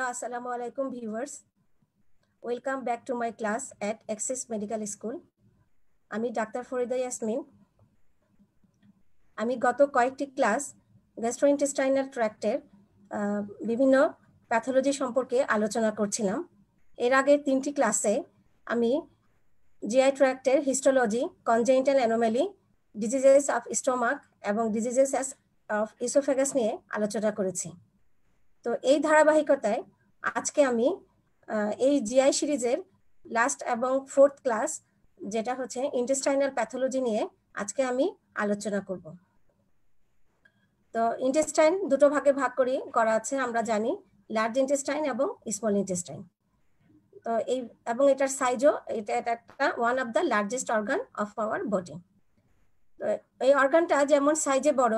Assalamu alaikum viewers. Welcome back to my class at Access Medical School. আমি doctor Farida Yasmin. আমি গত কয়েকটি class gastrointestinal ট্র্যাক্টের বিভিন্ন প্যাথোলজি সম্পর্কে আলোচনা করছিলাম। এর আগে 3টি ক্লাসে আমি জিআই ট্র্যাক্টের histology, congenital anomaly, diseases of stomach এবং ডিজিজেস অফ ইসোফেগাস নিয়ে আলোচনা করেছি। তো এই ধারাবাহিকতায় আজকে আমি এই জিআই সিরিজের লাস্ট এবং 4th ক্লাস যেটা হচ্ছে ইন্টেস্টাইনাল প্যাথোলজি নিয়ে আজকে আমি আলোচনা করব। তো ইন্টেস্টাইন দুটো ভাগে ভাগ করা আছে, আমরা জানি লার্জ ইন্টেস্টাইন এবং স্মল ইন্টেস্টাইন। তো এই এবং এটার সাইজও এটা একটা one of the largest organ of our body. তো এই অর্গানটা যেমন সাইজে বড়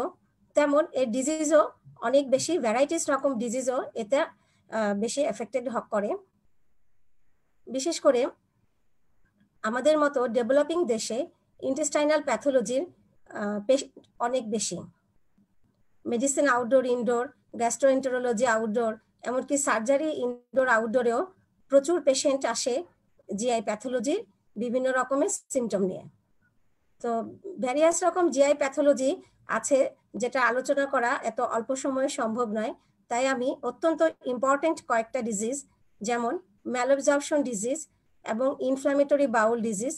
তেমন এর ডিজিজও অনেক বেশি, ভ্যারাইটিস রকম ডিজিজও এতে বেশি এফেক্টেড করে। বিশেষ করে আমাদের মতো ডেভেলপিং দেশে ইন্টেস্টাইনাল প্যাথোলজির অনেক বেশি। Medicine outdoor, indoor, gastroenterology outdoor, এমনকি সার্জারি ইনডোর আউটডোরেও প্রচুর পেশেন্ট আসে জিআই প্যাথোলজির বিভিন্ন রকমের সিমটম নিয়ে। তো ভ্যারিয়াস রকম জিআই প্যাথোলজি আছে যেটা আলোচনা করা এত অল্প সময়ে সম্ভব নয়, তাই আমি অত্যন্ত ইম্পর্টেন্ট কয়েকটা ডিজিজ যেমন ম্যালঅ্যাবজর্পশন ডিজিজ এবং ইনফ্ল্যামেটরি বাউল ডিজিজ,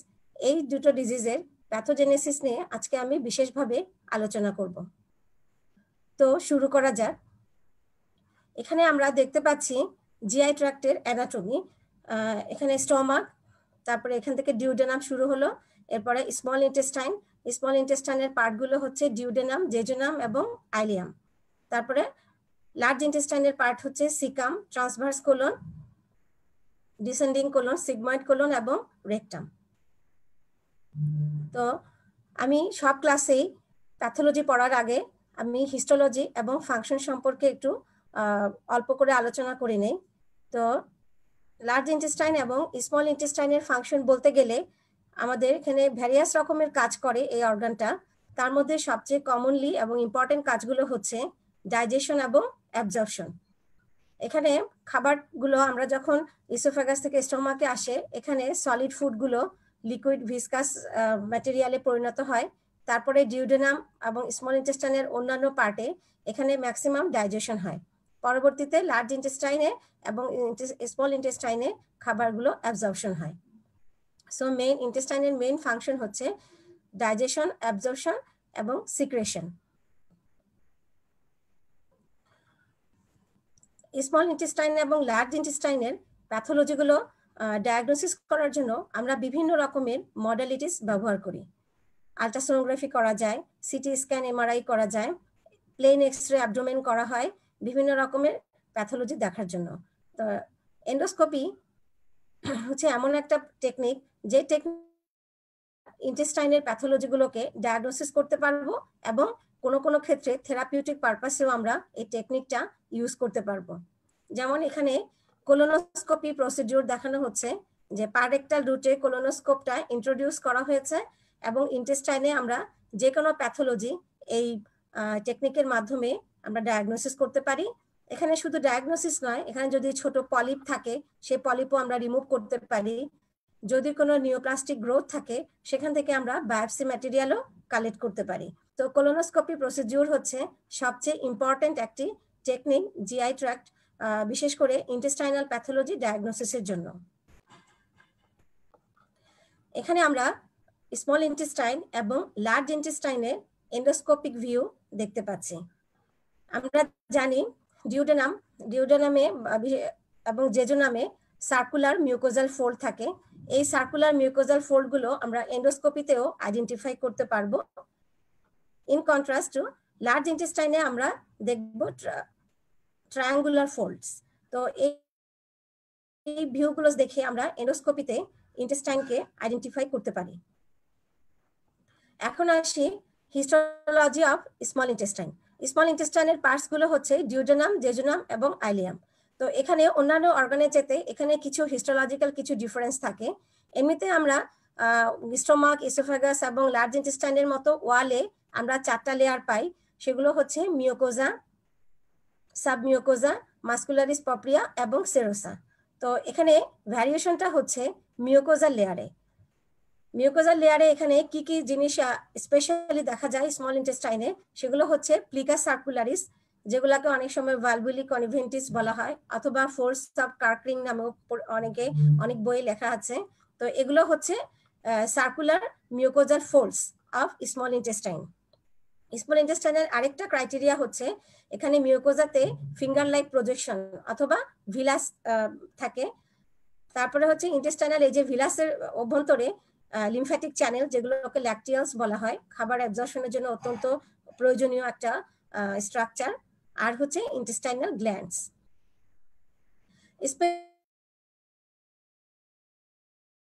এই দুটো ডিজিজের প্যাথোজেনেসিস নিয়ে আজকে আমি বিশেষভাবে আলোচনা করব। তো শুরু করা যাক। এখানে আমরা দেখতে পাচ্ছি জিআই ট্র্যাক্টের অ্যানাটমি। এখানে স্টোমাক, তারপরে এখান থেকে ডিউডেনাম শুরু হলো, এরপরে স্মল ইন্টেস্টাইন। স্মল ইন্টেস্টাইনের পার্টগুলো হচ্ছে ডিউডেনাম, জেজুনাম এবং আইলিয়াম। তারপরে লার্জ ইন্টেস্টাইনের পার্ট হচ্ছে caecum, transverse colon, descending colon, sigmoid colon এবং রেকটাম। তো আমি সব ক্লাসেই প্যাথোলজি পড়ার আগে আমি হিস্টোলজি এবং ফাংশন সম্পর্কে একটু অল্প করে আলোচনা করে নেই। তো লার্জ ইন্টেস্টাইন এবং স্মল ইন্টেস্টাইনের ফাংশন বলতে গেলে আমাদের এখানে ভ্যারিয়াস রকমের কাজ করে এই অর্গানটা। তার মধ্যে সবচেয়ে কমনলি এবং ইম্পর্টেন্ট কাজগুলো হচ্ছে ডাইজেশন এবং অ্যাবজর্পশন। এখানে খাবারগুলো আমরা যখন ইসোফেগাস থেকে স্টোমাকে আসে, এখানে সলিড ফুডগুলো লিকুইড ভিসকাস ম্যাটেরিয়ালে পরিণত হয়। তারপরে ডিউডেনাম এবং স্মল ইন্টেস্টাইনের অন্যান্য পার্টে এখানে ম্যাক্সিমাম ডাইজেশন হয়। পরবর্তীতে লার্জ ইন্টেস্টাইনে এবং স্মল ইন্টেস্টাইনে খাবারগুলো অ্যাবজর্পশন হয়। সো ইন্টেস্টাইনের মেইন ফাংশন হচ্ছে ডাইজেশন, অ্যাবজর্পশন এবং সিক্রেশন। স্মল ইন্টেস্টাইন এবং লার্জ ইন্টেস্টাইনের প্যাথোলজিগুলো ডায়াগনোসিস করার জন্য আমরা বিভিন্ন রকমের মডালিটিস ব্যবহার করি। আলট্রাসোনোগ্রাফি করা যায়, সিটি স্ক্যান, এমআরআই করা যায়, প্লেন এক্সরে অ্যাবডোমেন করা হয় বিভিন্ন রকমের প্যাথোলজি দেখার জন্য। তো এন্ডোস্কোপি হচ্ছে এমন একটা টেকনিক যে টেকনিক ইন্টেস্টাইনের প্যাথোলজিগুলোকে ডায়াগনোসিস করতে পারবো এবং কোনো ক্ষেত্রে থেরাপিউটিক পারপাসেও আমরা এই টেকনিকটা ইউজ করতে পারবো। যেমন এখানে কোলোনোস্কোপি প্রসিডিউর দেখানো হচ্ছে যে পারেক্টাল রুটে কোলোনোস্কোপটা ইন্ট্রোডিউস করা হয়েছে এবং ইন্টেস্টাইনে আমরা যে কোনো প্যাথোলজি এই টেকনিকের মাধ্যমে আমরা ডায়াগনোসিস করতে পারি। এখানে শুধু ডায়াগনোসিস নয়, এখানে যদি ছোট পলিপ থাকে সেই পলিপও আমরা রিমুভ করতে পারি। যদি কোনো নিওপ্লাস্টিক গ্রোথ থাকে সেখান থেকে আমরা বায়োপসি ম্যাটেরিয়ালও কালেক্ট করতে পারি। তো কোলোনোস্কোপি প্রসিডিউর হচ্ছে সবচেয়ে ইম্পর্টেন্ট একটি টেকনিক জিআই ট্র্যাক্ট, বিশেষ করে ইন্টেস্টাইনাল প্যাথোলজি ডায়াগনোসিসের জন্য। এখানে আমরা স্মল ইন্টেস্টাইন এবং লার্জ ইন্টেস্টাইনের এন্ডোস্কোপিক ভিউ দেখতে পাচ্ছি। আমরা জানি ডিউডেনামে এবং জেজুনামে সার্কুলার মিউকোজাল ফোল্ড থাকে। এই সার্কুলার মিউকোজাল ফোল্ডগুলো আমরা এন্ডোস্কোপিতেও আইডেন্টিফাই করতে পারবো। ইন কন্ট্রাস্ট টু লার্জ ইন্টেস্টাইনে আমরা দেখব ট্রায়াঙ্গুলার ফোল্ডস। তো এই ভিউগুলো দেখে আমরা এন্ডোস্কোপিতে ইন্টেস্টাইনকে আইডেন্টিফাই করতে পারি। এখন আসি histology of small intestine. Small ইন্টেস্টাইনের পার্টসগুলো হচ্ছে ডিউডেনাম, জেজুনাম এবং আইলিয়াম। তো এখানে অন্যান্য অর্গানের চেয়ে এখানে কিছু হিস্টোলজিক্যাল কিছু ডিফারেন্স থাকে। এমনিতে আমরা স্টোমাক, ইসোফেগাস এবং লার্জ ইন্টেস্টাইনের মতো ওয়ালে আমরা 4টা লেয়ার পাই। সেগুলো হচ্ছে মিউকোজা, সাবমিউকোজা, মাস্কুলারিস প্রপ্রিয়া এবং সেরোসা। তো এখানে ভ্যারিয়েশনটা হচ্ছে মিউকোজার লেয়ারে। মিউকোজার লেয়ারে এখানে কি কি জিনিস স্পেশালি দেখা যায় স্মল ইন্টেস্টাইনে, সেগুলো হচ্ছে প্লিকা সার্কুলারিস, যেগুলোকে অনেক সময় ভালভুলি কনভেন্টিস বলা হয়, অথবা ফোর্স অফ কার্করিং নামেও অনেক বই লেখা আছে। তো এগুলো হচ্ছে সার্কুলার মিউকোজার folds of small intestine. Small ইন্টেস্টাইনের আরেকটা ক্রাইটেরিয়া হচ্ছে এখানে মিউকোজাতে ফিঙ্গার লাইক প্রজেকশন অথবা ভিলাস থাকে। তারপরে হচ্ছে ইন্টেস্টাইনাল এই যে ভিলাসের অভ্যন্তরে লিমফ্যাটিক চ্যানেল, যেগুলোকে ল্যাকটিয়ালস বলা হয়, খাবার অ্যাবজর্পশনের জন্য অত্যন্ত প্রয়োজনীয় একটা স্ট্রাকচার। আর হচ্ছে ইন্টেস্টাইনাল গ্ল্যান্ডস।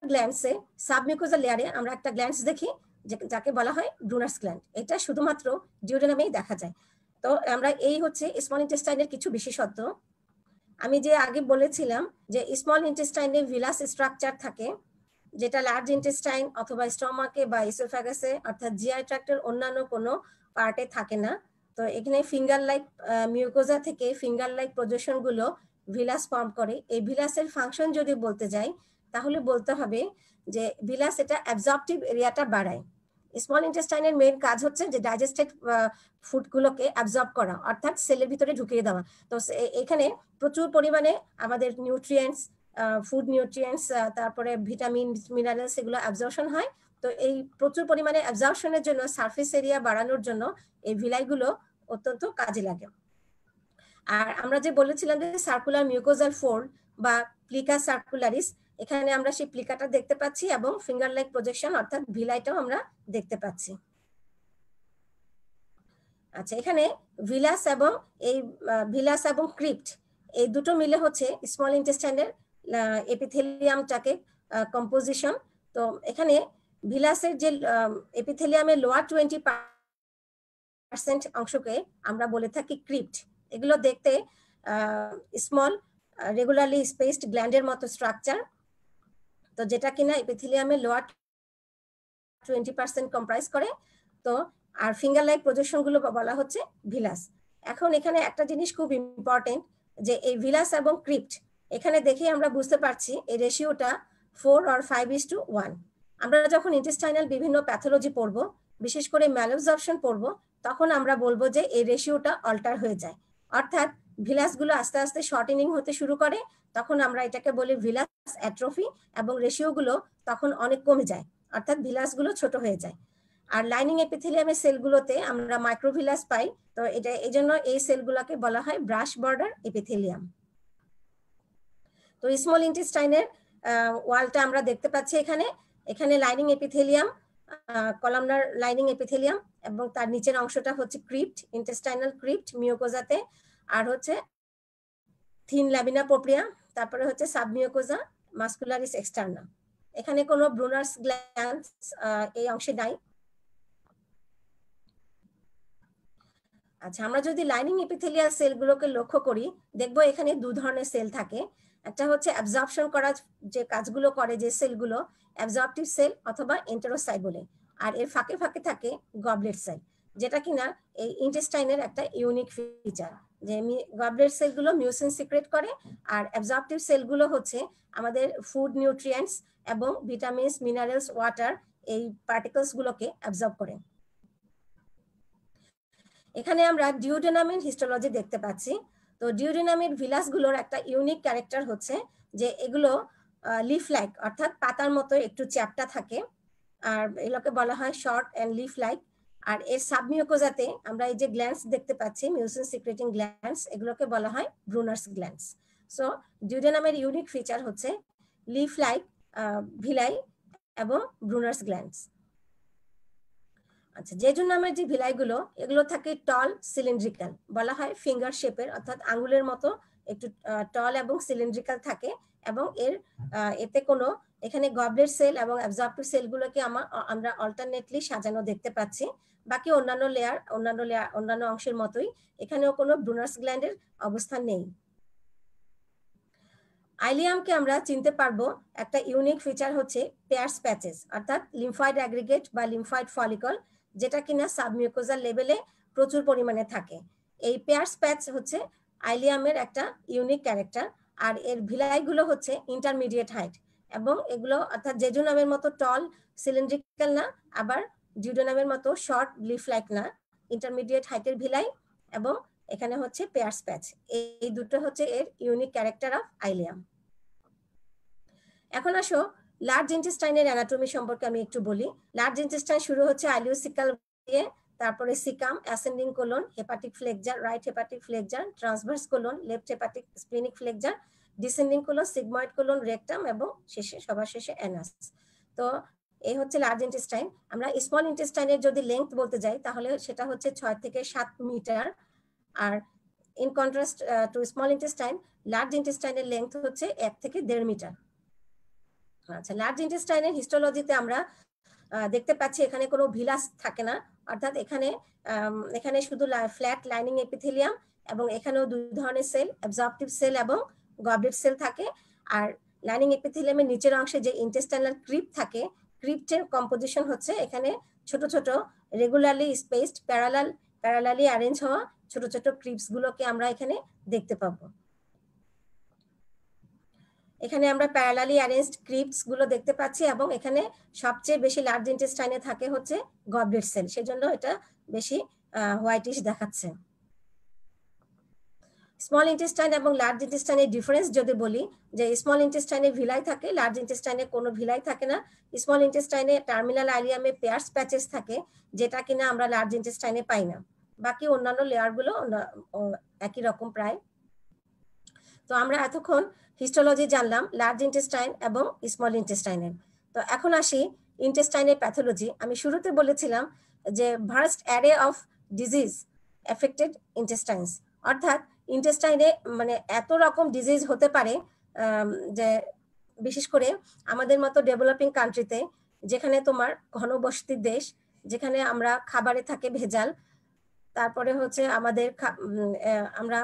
গ্ল্যান্ডসে সাবমিউকোজাল লেয়ারে আমরা একটা গ্ল্যান্ডস দেখি যাকে বলা হয় ব্রুনার্স গ্ল্যান্ড। এটা শুধুমাত্র ডিওডেনামেই দেখা যায়। তো আমরা এই হচ্ছে স্মল ইন্টেস্টাইনের কিছু বিশেষত্ব। আমি যে আগে বলেছিলাম যে স্মল ইন্টেস্টাইনে ভিলাস স্ট্রাকচার থাকে, যেটা লার্জ ইন্টেস্টাইন অথবা স্টমাকে বা ইসোফ্যাগাসে অর্থাৎ জিআই ট্র্যাক্টের অন্যান্য কোনো পার্টে থাকে না। তো এখানে ফিঙ্গার লাইক মিউকোজা থেকে ফিঙ্গার লাইক প্রজেকশন গুলো ভিলাস ফর্ম করে। এই ভিলাসের ফাংশন যদি বলতে যাই তাহলে বলতে হবে যে ভিলাস এটা অ্যাবজর্পটিভ এরিয়াটা বাড়ায়। স্মল ইন্টেস্টাইনের মেইন কাজ হচ্ছে যে ডাইজেস্টেড ফুডগুলোকে অ্যাবজর্ব করা, অর্থাৎ সেলের ভিতরে ঢুকিয়ে দেওয়া। তো এখানে প্রচুর পরিমাণে আমাদের নিউট্রিয়েন্টস, ফুড নিউট্রিয়েন্টস, তারপরে ভিটামিন, মিনারেলস, এগুলো অ্যাবজর্পশন হয়। তো এই প্রচুর পরিমাণে অ্যাবজর্পশনের জন্য, সারফেস এরিয়া বাড়ানোর জন্য এই ভিলাইগুলো অত্যন্ত কাজে লাগে। আর আমরা যে বলেছিলাম যে সার্কুলার মিউকোজাল ফোল্ড বা প্লিকা সার্কুলারিস, এখানে আমরা সেই প্লিকাটা দেখতে পাচ্ছি এবং ফিঙ্গার লাইক প্রজেকশন অর্থাৎ ভিলাইটাও আমরা দেখতে পাচ্ছি। আচ্ছা, এখানে ভিলাস এবং ক্রিপ্ট এই দুটো মিলে হচ্ছে স্মল ইন্টেস্টাইনের এপিথেলিয়ামটাকে কম্পোজিশন। তো এখানে ভিলাসের যে এপিথেলিয়ামের লোয়ার 20% অংশকে আমরা বলে থাকি ক্রিপ্ট। এগুলো দেখতে স্মল রেগুলারলি স্পেসড গ্ল্যান্ডের মতো স্ট্রাকচার, তো যেটা কিনা এপিথেলিয়ামের লোয়ার 20% কম্প্রাইজ করে। তো আর ফিঙ্গার লাইক প্রজেকশন গুলো বলা হচ্ছে ভিলাস। এখন এখানে একটা জিনিস খুব ইম্পর্টেন্ট, যে এই ভিলাস এবং ক্রিপ্ট এখানে দেখে আমরা বুঝতে পারছি এই রেশিওটা 4 or 5:1। আমরা যখন ইন্টেস্টাইনাল বিভিন্ন প্যাথোলজি পড়ব, বিশেষ করে ম্যালঅ্যাবজর্পশন পড়ব, তখন আমরা বলবো যে এই রেশিওটা অল্টার হয়ে যায়, অর্থাৎ ভিলাস গুলো আস্তে আস্তে শর্টেনিং হতে শুরু করে। তখন আমরা এটাকে বলি ভিলাস অ্যাট্রফি, এবং রেশিও গুলো তখন অনেক কমে যায়, অর্থাৎ ভিলাস গুলো ছোট হয়ে যায়। আর লাইনিং এপিথেলিয়ামের সেলগুলোতে আমরা মাইক্রোভিলাস পাই। তো এটা এই জন্য এই সেলগুলোকে বলা হয় ব্রাশ বর্ডার এপিথেলিয়াম। তো স্মল ইন্টেস্টাইনের ওয়ালটা আমরা দেখতে পাচ্ছি এখানে lining epithelium, columnar lining epithelium, এবং তার নিচের অংশটা হচ্ছে ক্রিপ্ট, ইন্টেস্টাইনাল ক্রিপ্ট মিউকোজাতে। আর হচ্ছে থিন ল্যামিনা প্রোপ্রিয়া, তারপরে হচ্ছে সাবমিউকোজা, মাস্কুলারিস এক্সটার্না। এখানে কোনো ব্রুনার্স গ্ল্যান্ডস এই অংশে নাই। আচ্ছা, আমরা যদি লাইনিং এপিথেলিয়াল সেলগুলোকে লক্ষ্য করি, দেখবো এখানে দু ধরনের সেল থাকে। একটা হচ্ছে অ্যাবজর্পশন করার যে কাজগুলো করে যে সেলগুলো, অ্যাবজর্পটিভ সেল অথবা এন্টেরোসাইট বলে। আর এর ফাঁকে ফাঁকে থাকে গবলেট সেল, যেটা কিনা এই ইন্টেস্টাইনের একটা ইউনিক ফিচার, যে গবলেট সেলগুলো মিউসিন সিক্রেট করে, আর অ্যাবজর্পটিভ সেলগুলো হচ্ছে আমাদের ফুড নিউট্রিয়েন্টস এবং ভিটামিনস, মিনারেলস, ওয়াটার, এই পার্টিকলস গুলোকে অ্যাবজর্ব করে। এখানে আমরা ডিওডেনামের হিস্টোলজি দেখতে পাচ্ছি। তো ডিওডেনামের ভিলাস গুলোর একটা ইউনিক ক্যারেক্টার হচ্ছে যে এগুলো লিফ লাইক, অর্থাৎ পাতার মতো একটু চ্যাপ্টা থাকে, আর এগুলোকে বলা হয় শর্ট এন্ড লিফ লাইক। আর এর সাবমিউকোজাতে আমরা এই যে গ্ল্যান্ডস দেখতে পাচ্ছি, মিউসিন সিক্রেটিং গ্ল্যান্ডস, এগুলোকে বলা হয় Brunner's glands. So ডিওডেনামের unique feature হচ্ছে লিফ লাইক ভিলাই এবং ব্রুনার্স গ্ল্যান্ডস। আচ্ছা, জেজুনামের যে ভিলাইগুলো, এগুলো থাকে টল সিলিন্ড্রিক্যাল, বলা হয় ফিঙ্গার শেপের, অর্থাৎ আঙ্গুলের মতো একটু টল এবং সিলিন্ড্রিক্যাল থাকে। এবং এতে কোনো এখানে গবলেট সেল এবং অ্যাবজর্পটিভ সেলগুলোকে আমরা অল্টারনেটলি সাজানো দেখতে পাচ্ছি। বাকি অন্যান্য অংশের মতোই এখানেও কোনো ব্রুনার্স গ্ল্যান্ডের অবস্থান নেই। আইলিয়ামকে আমরা চিনতে পারবো একটা ইউনিক ফিচার হচ্ছে পেয়ার্স প্যাচেস, অর্থাৎ লিম্ফয়েড অ্যাগ্রিগেট বা লিম্ফয়েড ফলিকল, যেটা কিনা সাবমিউকোজাল লেভেলে প্রচুর পরিমাণে থাকে। এই পেয়ার্স প্যাচ হচ্ছে আইলিয়ামের একটা ইউনিক ক্যারেক্টার। আর এর ভিলাইগুলো হচ্ছে ইন্টারমিডিয়েট হাইট, এবং এগুলো অর্থাৎ জেজুনামের মতো টল সিলিন্ড্রিক্যাল না, আবার ডিউডেনামের মতো শর্ট লিফ লাইক না, ইন্টারমিডিয়েট হাইটের ভিলাই, এবং এখানে হচ্ছে পেয়ার্স প্যাচ। এই দুটো হচ্ছে এর ইউনিক ক্যারেক্টার অফ আইলিয়াম। এখন আসো লার্জ ইন্টেস্টাইনের অ্যানাটমি সম্পর্কে আমি একটু বলি। লার্জ ইন্টেস্টাইন শুরু হচ্ছে আইলিওসিকাল দিয়ে, তারপরে caecum, ascending colon, hepatic flexure, right hepatic flexure, transverse colon, left hepatic splenic flexure, descending colon, sigmoid colon, rectum, এবং সবার শেষে অ্যানাস। তো এই হচ্ছে লার্জ ইন্টেস্টাইন। আমরা স্মল ইন্টেস্টাইনের যদি লেংথ বলতে যাই তাহলে সেটা হচ্ছে 6 থেকে 7 মিটার। আর in contrast to small intestine, large ইন্টেস্টাইনের লেংথ হচ্ছে 1 থেকে 1.5 মিটার। আচ্ছা, লার্জ ইন্টেস্টাইনের হিস্টোলজিতে আমরা দেখতে পাচ্ছি এখানে কোনো ভিলাস থাকে না, অর্থাৎ এখানে শুধু ফ্ল্যাট লাইনিং এপিথেলিয়াম, এবং এখানেও দুই ধরনের সেল, অ্যাবজর্পটিভ সেল এবং গবলেট সেল থাকে। আর লাইনিং এপিথেলিয়ামের নিচের অংশে যে ইন্টেস্টাইনাল ক্রিপ থাকে, ক্রিপ্টের কম্পোজিশন হচ্ছে এখানে ছোট ছোট রেগুলারলি স্পেসড প্যারালালি অ্যারেঞ্জ হওয়া ছোট ছোট ক্রিপস গুলোকে আমরা এখানে দেখতে পাবো। এখানে আমরা প্যারালালি অ্যারেঞ্জড ক্রিপ্টস গুলো দেখতে পাচ্ছি, এবং এখানে সবচেয়ে বেশি লার্জ ইন্টেস্টাইনে থাকে হচ্ছে গবলেট সেল, সেজন্য এটা বেশি হোয়াইটিশ দেখাচ্ছে। স্মল ইন্টেস্টাইন এবং লার্জ ইন্টেস্টাইনের ডিফারেন্স যদি বলি, যে স্মল ইন্টেস্টাইনে ভিলাই থাকে, লার্জ ইন্টেস্টাইনে কোনো ভিলাই থাকে না। স্মল ইন্টেস্টাইনে টার্মিনাল আইলিয়ামে পেয়ার্স প্যাচেস থাকে, যেটা কিনা আমরা লার্জ ইন্টেস্টাইনে পাই না। বাকি অন্যান্য লেয়ার গুলো একই রকম প্রায়। তো আমরা এতক্ষণ হিস্টোলজি জানলাম লার্জ ইন্টেস্টাইন এবং স্মল ইন্টেস্টাইনের। তো এখন আসি ইন্টেস্টাইনের প্যাথোলজি। আমি শুরুতে বলেছিলাম যে vast array of disease affected intestines, অর্থাৎ ইন্টেস্টাইনে মানে এত রকম ডিজিজ হতে পারে, যে বিশেষ করে আমাদের মতো ডেভেলপিং কান্ট্রিতে, যেখানে তোমার ঘনবসতির দেশ, যেখানে আমরা খাবারে থাকে ভেজাল, তারপরে হচ্ছে আমরা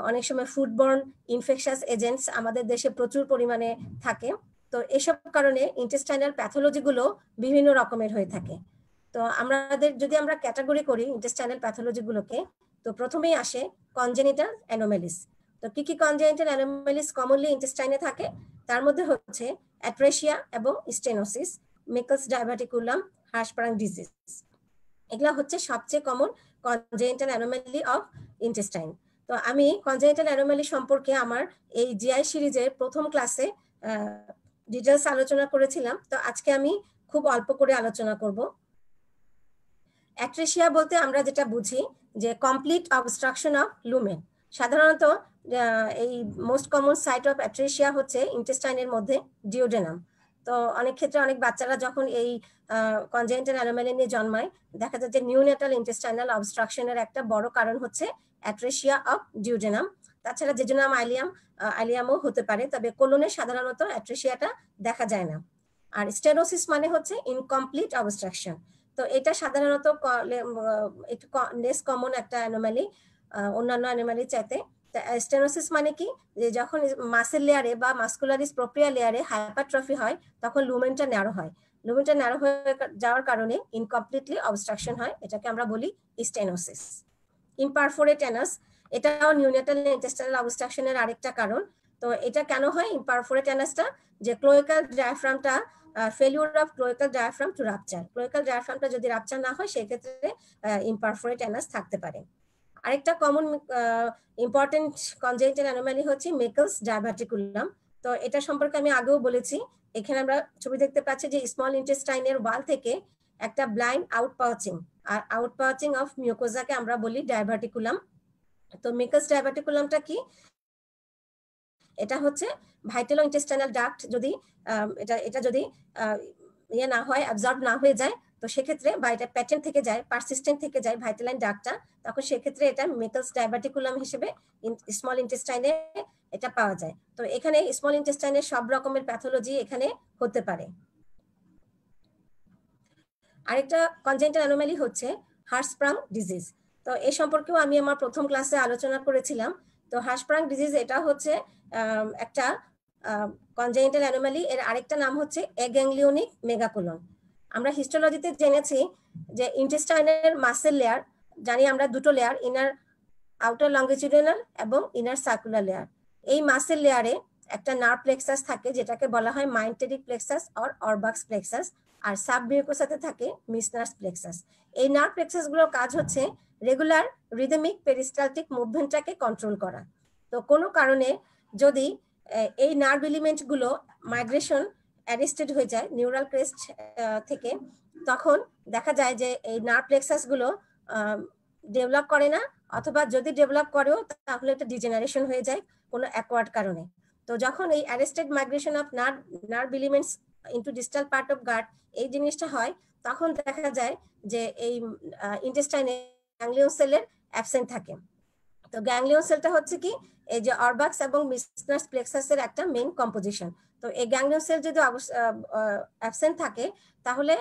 অনেক সময় ফুডবর্ন ইনফেকশাস এজেন্টস আমাদের দেশে প্রচুর পরিমাণে থাকে। তো এসব কারণে ইন্টেস্টাইনাল প্যাথোলজিগুলো বিভিন্ন রকমের হয়ে থাকে। তো যদি আমরা ক্যাটাগরি করি ইন্টেস্টাইনাল প্যাথোলজিগুলোকে, তো প্রথমেই আসে কনজেনিটাল অ্যানোমেলিস। তো কি কি কনজেনিটাল অ্যানোমেলিস কমনলি ইন্টেস্টাইনে থাকে? তার মধ্যে হচ্ছে অ্যাট্রেশিয়া এবং স্টেনোসিস, মেকলস ডাইভার্টিকুলাম, হার্শপারাং ডিজিজ। এগুলা হচ্ছে সবচেয়ে common congenital anomaly of intestine. তো আমি কনজেনিটাল অ্যানোমালি সম্পর্কে আমার এই জিআই সিরিজের প্রথম ক্লাসে ডিটেলস আলোচনা করেছিলাম। তো আজকে আমি খুব অল্প করে আলোচনা করব। অ্যাট্রেশিয়া বলতে আমরা যেটা বুঝি যে কমপ্লিট অবস্ট্রাকশন অফ লুমেন। সাধারণত এই most common site of atresia হচ্ছে ইন্টেস্টাইনের মধ্যে ডিওডেনাম। তো অনেক ক্ষেত্রে অনেক বাচ্চারা যখন এই কনজেনিটাল অ্যানোমালি নিয়ে জন্মায়, দেখা যায় যে নিউনেটাল ইন্টেস্টাইনাল অবস্ট্রাকশনের একটা বড় কারণ হচ্ছে অ্যাট্রেশিয়া অফ ডিওডেনাম। তাছাড়া জেজুনাম আইলিয়ামও হতে পারে, তবে কোলনে সাধারণত অ্যাট্রেশিয়াটা দেখা যায় না। আর স্টেনোসিস মানে হচ্ছে ইনকমপ্লিট অবস্ট্রাকশন। তো এটা সাধারণত একটু লেস কমন একটা অ্যানোমালি অন্যান্য অ্যানোমালির চাইতে। স্টেনোসিস মানে কি, যে যখন মাসেল লেয়ারে বা মাস্কুলারিস প্রোপ্রিয়া লেয়ারে হাইপারট্রফি হয়, তখন লুমেনটা ন্যারো হয়। লুমেনটা ন্যারো হয়ে যাওয়ার কারণে ইনকমপ্লিটলি অবস্ট্রাকশন হয়, এটাকে আমরা বলি স্টেনোসিস। ইমপারফোরেট অ্যানাস, এটাও নিউনেটাল ইন্টেস্টাইনাল অবস্ট্রাকশনের আরেকটা কারণ। তো এটা কেন হয় ইমপারফোরেট অ্যানাসটা? যে ক্লোয়াকাল ডায়াফ্রামটা failure of cloacal diaphragm to rupture, cloacal ডায়াফ্রামটা যদি রাপচার না হয় সেই ক্ষেত্রে ইমপারফোরেট অ্যানাস থাকতে পারে। আরেকটা কমন ইম্পর্টেন্ট কনজেনিটাল অ্যানোমালি হচ্ছে মেকলস ডাইভার্টিকুলাম। তো এটা সম্পর্কে আমি আগেও বলেছি। এখানে আমরা ছবি দেখতে পাচ্ছি যে স্মল ইন্টেস্টাইনের ওয়াল থেকে একটা ব্লাইন্ড আউটপাউচিং, আর আউটপাউচিং অফ মিউকোজাকে আমরা বলি ডাইভার্টিকুলাম। তো মেকলস ডাইভার্টিকুলামটা কি? এটা হচ্ছে ভাইটালো ইন্টেস্টাইনাল ডাক্ট যদি এটা যদি ইয়ে না হয়, অ্যাবজর্ব না হয়ে যায়, তো সেক্ষেত্রে বা এটা প্যাটার্ন থেকে যায়, পারসিস্টেন্ট থেকে যায় ভাইটালাইন ডাক্টটা, তখন সেক্ষেত্রে এটা মেকলস ডাইভার্টিকুলাম হিসেবে স্মল ইন্টেস্টাইনে এটা পাওয়া যায়। তো এখানে স্মল ইন্টেস্টাইনের সব রকমের প্যাথোলজি এখানে হতে পারে। আরেকটা কনজেনিটাল অ্যানোমালি হচ্ছে হার্শপারাং ডিজিজ। তো এই সম্পর্কেও আমি আমার প্রথম ক্লাসে আলোচনা করেছিলাম। তো হার্শপারাং ডিজিজ এটা হচ্ছে একটা কনজেনিটাল অ্যানোমালি। এর আরেকটা নাম হচ্ছে অ্যাগ্যাংলিওনিক মেগাকোলন। আমরা হিস্টোলজিতে জেনেছি যে ইন্টেস্টাইনের মাসেল লেয়ার জানি আমরা দুটো লেয়ার, ইনার আউটার লঙ্গিটিউডিনাল এবং ইনার সার্কুলার লেয়ার। এই মাসেল লেয়ারে একটা নার্ভ প্লেক্সাস থাকে যেটাকে বলা হয় মাইন্টেরিক প্লেক্সাস অর অরবাক্স প্লেক্সাস, আর সাবমিউকোসাতে থাকে মিসনার্স প্লেক্সাস। এই নার্ভ প্লেক্সাস গুলোর কাজ হচ্ছে রেগুলার রিদমিক পেরিস্টালটিক মুভমেন্টটাকে কন্ট্রোল করা। তো কোনো কারণে যদি এই নার্ভ এলিমেন্ট গুলো মাইগ্রেশন অ্যারেস্টেড হয়ে যায় নিউরাল ক্রেস্ট থেকে, তখন দেখা যায় যে এই নার্ভ প্লেক্সাস গুলো ডেভেলপ করে না, অথবা যদি ডেভেলপ করেও তাহলে এটা ডিজেনারেশন হয়ে যায় কোনো অ্যাকোয়ার্ড কারণে। তো যখন এই arrested migration of nerve elements into distal part of gut এই জিনিসটা হয়, তখন দেখা যায় যে এই ইন্টেস্টাইনে গ্যাংলিয়ন সেলের অ্যাবসেন্ট থাকে। তো গ্যাংলিয়ন সেলটা হচ্ছে কি এই যে অরবাক্স এবং মিসনার্স প্লেক্সাসের একটা মেইন কম্পোজিশন। তো এই গ্যাংলিয়ন সেল যদি অ্যাবসেন্ট থাকে তাহলে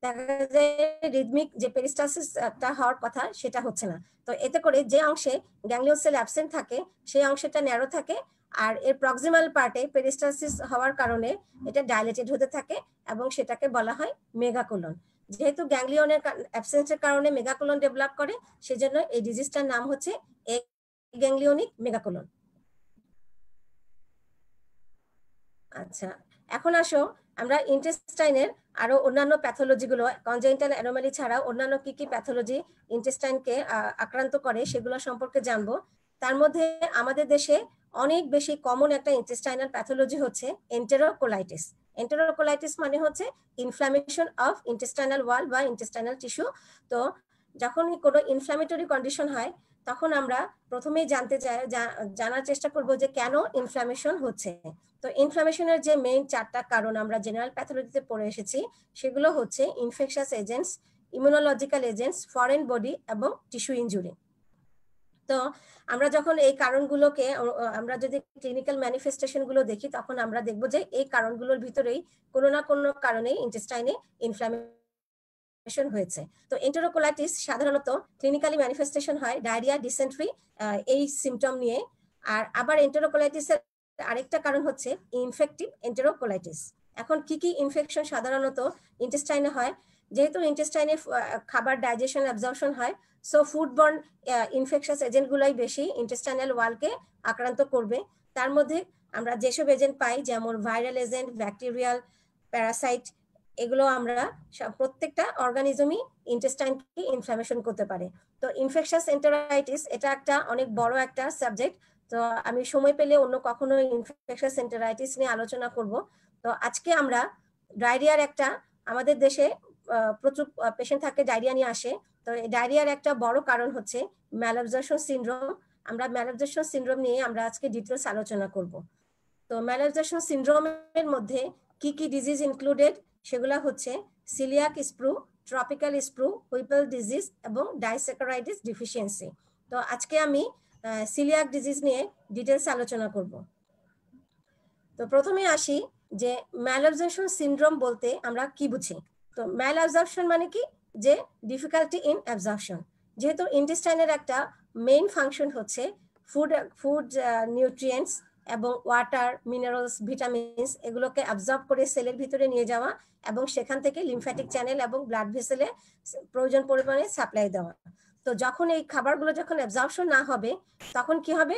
দেখা যায় রিদমিক যে পেরিস্টালসিসটা হওয়ার কথা সেটা হচ্ছে না। তো এতে করে যে অংশে গ্যাংলিয়ন সেল অ্যাবসেন্ট থাকে সেই অংশটা ন্যারো থাকে, আর এর প্রক্সিমাল পার্টে পেরিস্টালসিস হওয়ার কারণে এটা ডাইলেটেড হতে থাকে এবং সেটাকে বলা হয় মেগাকোলন। যেহেতু গ্যাংলিয়নের অ্যাবসেন্সের কারণে মেগাকোলন ডেভেলপ করে, সেজন্য এই ডিজিজটার নাম হচ্ছে গ্যাংলিয়নিক মেগাকোলন। আচ্ছা, এখন আসো আমরা ইন্টেস্টাইনের আরো অন্যান্য প্যাথোলজি গুলো, কনজেনিটাল অ্যানোমালি ছাড়াও অন্যান্য কি কি প্যাথোলজি ইন্টেস্টাইনকে আক্রান্ত করে সেগুলো সম্পর্কে জানবো। তার মধ্যে আমাদের দেশে অনেক বেশি কমন একটা ইন্টেস্টাইনাল প্যাথোলজি হচ্ছে এন্টেরোকোলাইটিস। এন্টেরোকোলাইটিস মানে হচ্ছে ইনফ্ল্যামেশন অফ ইন্টেস্টাইনাল ওয়াল বা ইন্টেস্টাইনাল টিস্যু। তো যখনই কোনো ইনফ্ল্যামেটরি কন্ডিশন হয় তখন আমরা প্রথমেই জানার চেষ্টা করব যে কেন ইনফ্ল্যামেশন হচ্ছে। তো ইনফ্ল্যামেশনের যে মেইন চারটা কারণ আমরা জেনারেল প্যাথোলজিতে পড়ে এসেছি সেগুলো হচ্ছে infectious agents, immunological agents, foreign body এবং টিস্যু ইনজুরি। তো আমরা যখন এই কারণগুলোকে আমরা যদি ক্লিনিক্যাল ম্যানিফেস্টেশন গুলো দেখি তখন আমরা দেখব যে এই কারণগুলোর ভিতরেই কোনো না কোনো কারণে ইন্টেস্টাইনে ইনফ্ল্যামেশন হয়েছে। তো এন্টেরোকোলাইটিস সাধারণত ক্লিনিক্যালি ম্যানিফেস্টেশন হয় ডায়রিয়া, ডিসেন্ট্রি এই সিমটম নিয়ে। আর আবার এন্টেরোকোলাইটিসের আরেকটা কারণ হচ্ছে ইনফেক্টিভ এন্টেরোকোলাইটিস। এখন কি কি ইনফেকশন সাধারণত ইন্টেস্টাইনে হয়? যেহেতু ইন্টেস্টাইনে খাবার ডাইজেশন অ্যাবজর্পশন হয়, সো ফুডবর্ন ইনফেকশাস এজেন্ট গুলাই বেশি ইন্টেস্টাইনাল ওয়ালকে আক্রান্ত করবে। তার মধ্যে আমরা যেসব এজেন্ট পাই যেমন ভাইরাল এজেন্ট, ব্যাকটেরিয়াল, প্যারাসাইট, এগুলো আমরা প্রত্যেকটা অর্গানিজমই ইন্টেস্টাইনকে ইনফ্ল্যামেশন করতে পারে। তো ইনফেকশাস এন্টেরাইটিস এটা একটা অনেক বড় একটা সাবজেক্ট। তো আমি সময় পেলে অন্য কখনো ইনফেকশাস এন্টেরাইটিস নিয়ে আলোচনা করব। তো আজকে আমরা ডায়রিয়ার একটা, আমাদের দেশে প্রচুর পেশেন্ট থাকে ডায়রিয়া নিয়ে আসে। তো এই ডায়রিয়ার একটা বড় কারণ হচ্ছে ম্যালঅ্যাবজর্পশন সিনড্রোম। আমরা ম্যালঅ্যাবজর্পশন সিনড্রোম নিয়ে আমরা আজকে ডিটেইলস আলোচনা করব। তো ম্যালঅ্যাবজর্পশন সিনড্রোমের মধ্যে কি কি ডিজিজ ইনক্লুডেড সেগুলো হচ্ছে coeliac sprue, tropical sprue, Whipple disease এবং ডাইস্যাকারাইডিস ডিফিসিয়েন্সি। তো আজকে আমি সিলিয়াক ডিজিজ নিয়ে ডিটেইলস আলোচনা করব। তো প্রথমে আসি যে ম্যালঅ্যাবজর্পশন সিনড্রোম বলতে আমরা কি বুঝি। তো ম্যালঅ্যাবজর্পশন মানে কি যে ডিফিকাল্টি ইন অ্যাবজর্পশন। যেহেতু ইন্টেস্টাইনের একটা মেইন ফাংশন হচ্ছে ফুড নিউট্রিয়েন্টস এবং ওয়াটার, মিনারেলস, ভিটামিনস এগুলোকে অ্যাবজর্ব করে সেলের ভিতরে নিয়ে যাওয়া এবং সেখান থেকে লিম্ফ্যাটিক চ্যানেল এবং ব্লাড ভেসেলে প্রয়োজন পরিমাণে সাপ্লাই দেওয়া। তো যখন এই খাবারগুলো যখন অ্যাবজর্পশন না হবে তখন কি হবে,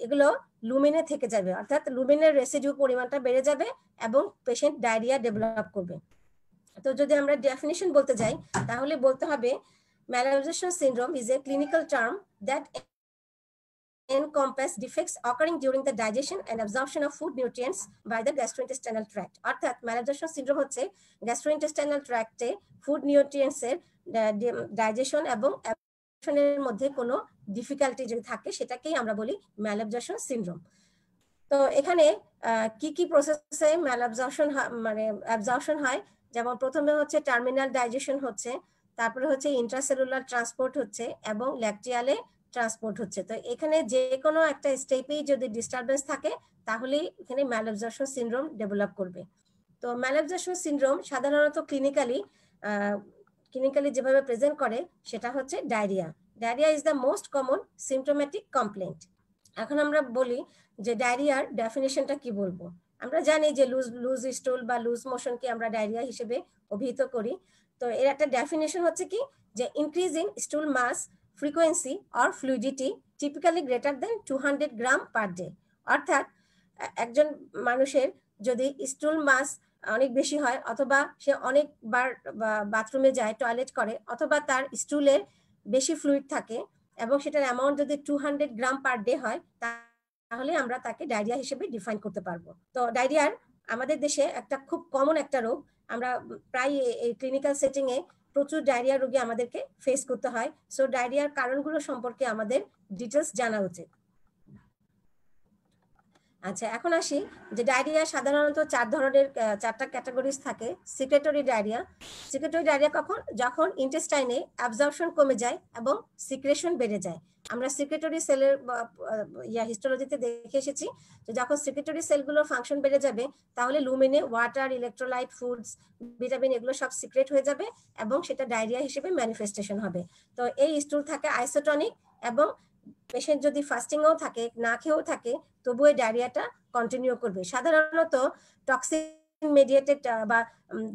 এগুলো লুমেনে থেকে যাবে, অর্থাৎ লুমেনের রেসিডিউ পরিমাণটা বেড়ে যাবে এবং পেশেন্ট ডায়রিয়া ডেভেলপ করবে। তো যদি আমরা ডেফিনিশন বলতে যাই তাহলে বলতে হবে malabsorption syndrome is a clinical term that encompass defects occurring during the digestion and absorption of food nutrients by the gastrointestinal tract। অর্থাৎ malabsorption syndrome হচ্ছে gastrointestinal tract-এ ফুড নিউট্রিয়েন্টস এর ডাইজেশন এবং অ্যাবজর্পশনের মধ্যে কোনো ডিফিকাল্টি যদি থাকে সেটাকেই আমরা বলি malabsorption syndrome। তো এখানে কি কি প্রসেসে malabsorption মানে অ্যাবজর্পশন হয়, যেমন প্রথমে হচ্ছে টার্মিনাল ডাইজেশন হচ্ছে, তারপরে হচ্ছে ইন্ট্রাসেলুলার ট্রান্সপোর্ট হচ্ছে এবং ল্যাকটিয়ালে ট্রান্সপোর্ট হচ্ছে। তো এখানে যে কোনো একটা স্টেপেই যদি ডিস্টারবেন্স থাকে তাহলেই এখানে malabsorption সিনড্রোম ডেভেলপ করবে। তো malabsorption সিনড্রোম সাধারণত ক্লিনিক্যালি যেভাবে প্রেজেন্ট করে সেটা হচ্ছে diarrhoea. Diarrhoea is the most common symptomatic complaint. এখন আমরা বলি যে ডায়রিয়ার ডেফিনিশনটা কি বলবো। আমরা জানি যে লুজ স্টুল বা লুজ মোশনকে আমরা ডায়রিয়া হিসেবে অভিহিত করি। তো এর একটা ডেফিনিশন হচ্ছে কি যে increase in stool mass frequency or fluidity typically greater than 200 gram per day. অর্থাৎ একজন মানুষের যদি স্টুল মাস অনেক বেশি হয়, অথবা সে অনেকবার বাথরুমে যায়, টয়লেট করে, অথবা তার স্টুলের বেশি ফ্লুইড থাকে এবং সেটার অ্যামাউন্ট যদি 200 গ্রাম পার ডে হয়, তাহলে আমরা তাকে ডায়রিয়া হিসেবে ডিফাইন করতে পারবো। তো ডায়রিয়ার আমাদের দেশে একটা খুব কমন একটা রোগ। আমরা প্রায় এই ক্লিনিক্যাল সেটিং এ প্রচুর ডায়রিয়া রোগী আমাদেরকে ফেস করতে হয়। সো ডায়রিয়ার কারণগুলো সম্পর্কে আমাদের ডিটেলস জানা উচিত। আচ্ছা, এখন আসি যে ডায়রিয়া সাধারণত চারটা ক্যাটাগরিজ থাকে। Secretory diarrhoea. সিক্রেটরি ডায়রিয়া যখন ইন্টেস্টাইনে অ্যাবজর্পশন কমে যায় এবং সিক্রেশন বেড়ে যায়। আমরা সিক্রেটরি সেলের হিস্টোলজিতে দেখে এসেছি যে যখন সিক্রেটরি সেলগুলোর ফাংশন বেড়ে যাবে, তাহলে লুমেনে ওয়াটার, ইলেকট্রোলাইট, ফুডস, ভিটামিন এগুলো সব সিক্রেট হয়ে যাবে এবং সেটা ডায়রিয়া হিসেবে ম্যানিফেস্টেশন হবে। তো এই স্টুল থাকে আইসোটনিক, এবং পেশেন্ট যদি ফাস্টিংও থাকে, না খেয়েও থাকে, তবুও এই ডায়রিয়াটা কন্টিনিউ করবে। সাধারণত টক্সিন মেডিয়েটেড বা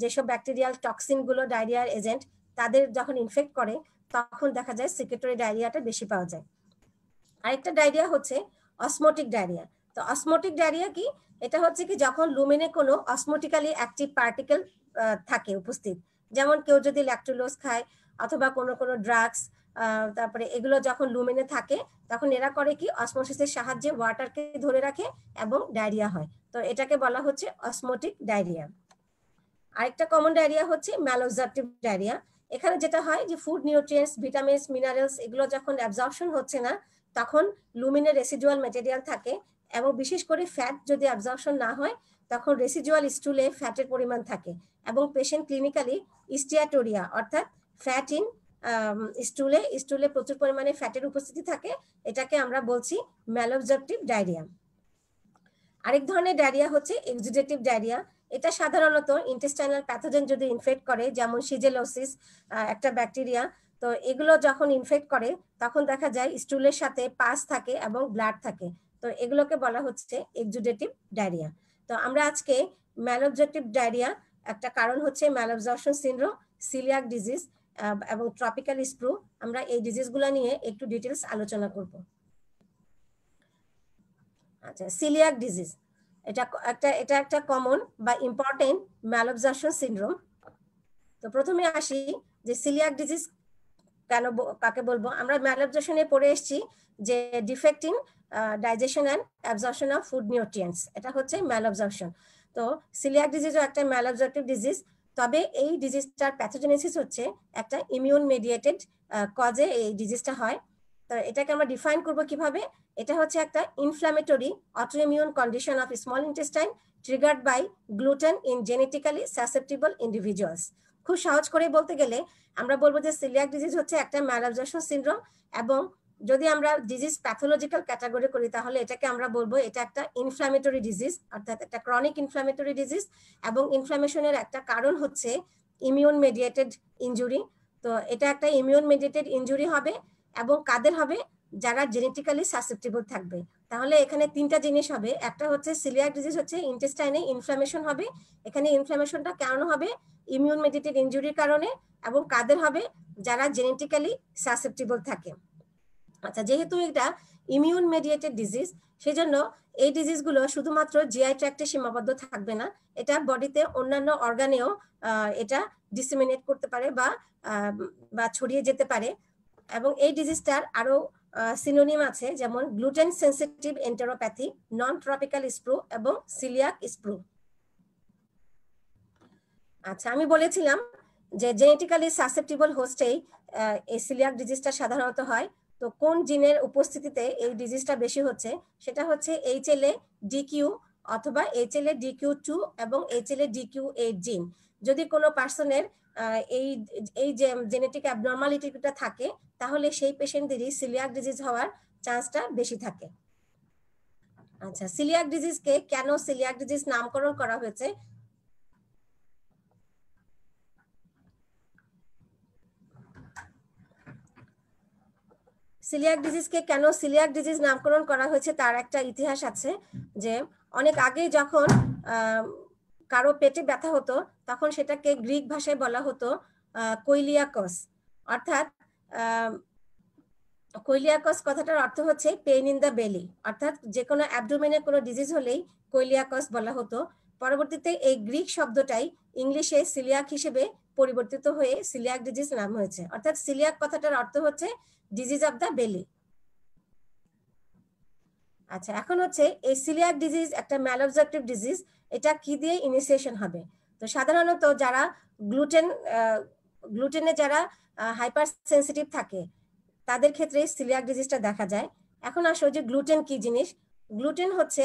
যেসব ব্যাকটেরিয়াল টক্সিন গুলো ডায়রিয়ার এজেন্ট, তাদের যখন ইনফেক্ট করে তখন দেখা যায় সিক্রেটরি ডায়রিয়াটা বেশি পাওয়া যায়। আরেকটা ডায়রিয়া হচ্ছে অসমোটিক ডায়রিয়া। তো অসমোটিক ডায়রিয়া কি? এটা হচ্ছে কি যখন লুমেনে কোনো অসমোটিক্যালি অ্যাক্টিভ পার্টিকেল থাকে উপস্থিত, যেমন কেউ যদি ল্যাকটুলোজ খায় অথবা কোনো ড্রাগস, তারপরে এগুলো যখন লুমেনে থাকে তখন এরা করে কি অসমোসিসের সাহায্যে ওয়াটারকে ধরে রাখে এবং ডায়রিয়া হয়। তো এটাকে বলা হচ্ছে অসমোটিক ডায়রিয়া। আরেকটা কমন ডায়রিয়া হচ্ছে ম্যালোবজর্পটিভ ডায়রিয়া। এখানে যেটা হয় যে ফুড নিউট্রিয়েন্টস, ভিটামিনস, মিনারেলস এগুলো যখন অ্যাবজর্পশন হচ্ছে না, তখন লুমিনে রেসিডুয়াল ম্যাটেরিয়াল থাকে, এবং বিশেষ করে ফ্যাট যদি অ্যাবজর্পশন না হয় তখন রেসিডুয়াল স্টুলে ফ্যাটের পরিমাণ থাকে, এবং পেশেন্ট ক্লিনিক্যালি স্টিয়াটোরিয়া অর্থাৎ ফ্যাট ইন স্টুলে প্রচুর পরিমাণে ফ্যাটের উপস্থিতি থাকে। এটাকে আমরা বলছি ম্যালোবজর্পটিভ ডায়রিয়া। আরেক ধরনের ডায়রিয়া হচ্ছে এক্সুডেটিভ ডায়রিয়া। এটা সাধারণত ইন্টেস্টাইনাল প্যাথোজেন যদি ইনফেক্ট করে, যেমন সিজেলোসিস একটা ব্যাকটেরিয়া, তো এগুলো যখন ইনফেক্ট করে তখন দেখা যায় স্টুলের সাথে পাস থাকে এবং ব্লাড থাকে। তো এগুলোকে বলা হচ্ছে এক্সুডেটিভ ডায়রিয়া। তো আমরা আজকে ম্যালোবজর্পটিভ ডায়রিয়া একটা কারণ হচ্ছে ম্যালঅ্যাবজর্পশন সিনড্রোম, সিলিয়াক ডিজিজ এবং ট্রপিক্যাল স্প্রু, আমরা এই ডিজিজগুলো নিয়ে একটু ডিটেলস আলোচনা করব। আচ্ছা, সিলিয়াক ডিজিজ এটা একটা কমন বা ইম্পর্টেন্ট ম্যালঅ্যাবজর্পশন সিনড্রোম। তো প্রথমে আসি যে সিলিয়াক ডিজিজ কাকে বলবো। আমরা ম্যালঅ্যাবজর্পশনে পড়ে এসেছি যে defect in digestion and absorption of food nutrients, এটা হচ্ছে ম্যালঅ্যাবজর্পশন। তো সিলিয়াক ডিজিজও একটা ম্যালঅ্যাবজর্পটিভ ডিজিজ, তবে এই ডিজিজটার প্যাথোজেনেসিস হচ্ছে একটা ইমিউন মেডিয়েটেড কজে এই ডিজিজটা হয়। তো এটাকে আমরা ডিফাইন করব কিভাবে। এটা হচ্ছে একটা inflammatory autoimmune condition of small intestine triggered by gluten in genetically susceptible individuals. খুব সহজ করে বলতে গেলে আমরা বলবো যে সিলিয়াক ডিজিজ হচ্ছে একটা ম্যালঅ্যাবজর্পশন সিনড্রোম, এবং যদি আমরা ডিজিজ প্যাথোলজিক্যাল ক্যাটাগরি করি তাহলে এটাকে আমরা বলবো এটা একটা ইনফ্ল্যামেটরি ডিজিজ, অর্থাৎ একটা ক্রনিক ইনফ্ল্যামেটরি ডিজিজ, এবং ইনফ্ল্যামেশনের একটা কারণ হচ্ছে ইমিউন মেডিয়েটেড ইনজুরি। তো এটা একটা ইমিউন মেডিয়েটেড ইনজুরি হবে, এবং কাদের হবে? যারা জেনেটিক্যালি সাসেপ্টিবল থাকবে। তাহলে এখানে তিনটা জিনিস হবে। একটা হচ্ছে সিলিয়াক ডিজিজ হচ্ছে ইন্টেস্টাইনে ইনফ্ল্যামেশন হবে, এখানে ইনফ্ল্যামেশনটা কেন হবে? ইমিউন মেডিয়েটেড ইনজুরির কারণে। এবং কাদের হবে? যারা জেনেটিক্যালি সাসেপ্টিবল থাকে। আচ্ছা, যেহেতু এটা ইমিউন মেডিয়েটেড ডিজিজ, সেজন্য এই ডিজিজগুলো শুধুমাত্র জিআই ট্র্যাক্টে সীমাবদ্ধ থাকবে না, এটা বডিতে অন্যান্য অর্গানেও এটা ডিসেমিনেট করতে পারে বা ছড়িয়ে যেতে পারে। এবং এই ডিজিজটার আরো সিনোনিম আছে, যেমন গ্লুটেন সেনসিটিভ এন্টেরোপ্যাথি, নন ট্রপিক্যাল স্প্রু এবং সিলিয়াক স্প্রু। আচ্ছা, আমি বলেছিলাম যে জেনেটিক্যালি সাসেপ্টিবল হোস্টেই এই সিলিয়াক ডিজিজটা সাধারণত হয়। তো কোন জিনের উপস্থিতিতে এই ডিজিজটা বেশি হচ্ছে? সেটা হচ্ছে HLA DQ অথবা HLA DQ2 এবং HLA DQ8 জিন। যদি কোনো পার্সনের এই যে জেনেটিক অ্যাবনর্মালিটিটা থাকে, তাহলে সেই পেশেন্টদেরই সিলিয়াক ডিজিজ হওয়ার চান্সটা বেশি থাকে। আচ্ছা, সিলিয়াক ডিজিজকে কেন সিলিয়াক ডিজিজ নামকরণ করা হয়েছে? সিলিয়াক ডিজিজকে কেন সিলিয়াক ডিজিজ নামকরণ করা হয়েছে তার একটা ইতিহাস আছে। যে অনেক আগে যখন কারো পেটে ব্যথা হতো, তখন সেটাকে গ্রিক ভাষায় বলা হতো কৈলিয়াকস, অর্থাৎ কৈলিয়াকস কথাটার অর্থ হচ্ছে পেইন ইন দ্য বেলি, অর্থাৎ যে কোনো অ্যাবডোমেনের কোনো ডিজিজ হলেই কৈলিয়াকস বলা হতো। পরবর্তীতে এই গ্রিক শব্দটাই ইংলিশে সিলিয়াক হিসেবে পরিবর্তিত হয়ে সিলিয়াক ডিজিজ নাম হয়েছে। অর্থাৎ সিলিয়াক কথাটার অর্থ হচ্ছে ডিজিজ অফ দ্য বেলি। আচ্ছা, এখন হচ্ছে এই সিলিয়াক ডিজিজ একটা ম্যালঅবজেক্টিভ ডিজিজ, এটা কি দিয়ে ইনিশিয়েশন হবে? তো সাধারণত যারা গ্লুটেনে যারা হাইপার সেন্সিটিভ থাকে তাদের ক্ষেত্রে সিলিয়াক ডিজিজটা দেখা যায়। এখন আসো যে গ্লুটেন কি জিনিস। গ্লুটেন হচ্ছে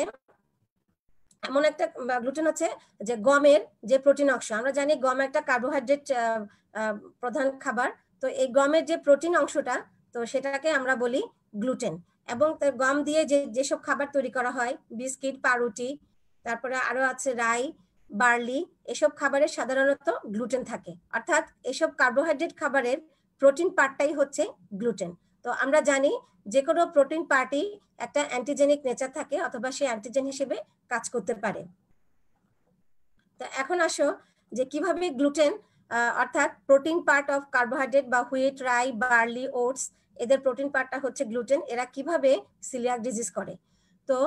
এমন একটা, গ্লুটেন হচ্ছে যে গমের যে প্রোটিন অংশ, আমরা জানি গম একটা কার্বোহাইড্রেট প্রধান খাবার। তো এই গমের যে প্রোটিন অংশটা, তো সেটাকে আমরা বলি গ্লুটেন। এবং গম দিয়ে যেসব খাবার তৈরি করা হয়, বিস্কিট, পাউরুটি, তারপরে আরো আছে রাই, বার্লি, এসব খাবারের সাধারণত গ্লুটেন থাকে। অর্থাৎ এসব কার্বোহাইড্রেট খাবারের প্রোটিন পার্টটাই হচ্ছে গ্লুটেন। তো আমরা জানি যে কোনো প্রোটিন পার্টই একটা অ্যান্টিজেনিক নেচার থাকে, অথবা সে অ্যান্টিজেন হিসেবে কাজ করতে পারে। তো এখন আসো যে কিভাবে গ্লুটেন অর্থাৎ প্রোটিন পার্ট অফ কার্বোহাইড্রেট বা হুইট, রাই, বার্লি, ওটস, এদের প্রোটিন পার্টটা হচ্ছে গ্লুটেন, এরা কিভাবে সিলিয়াক ডিজিজ করে। তো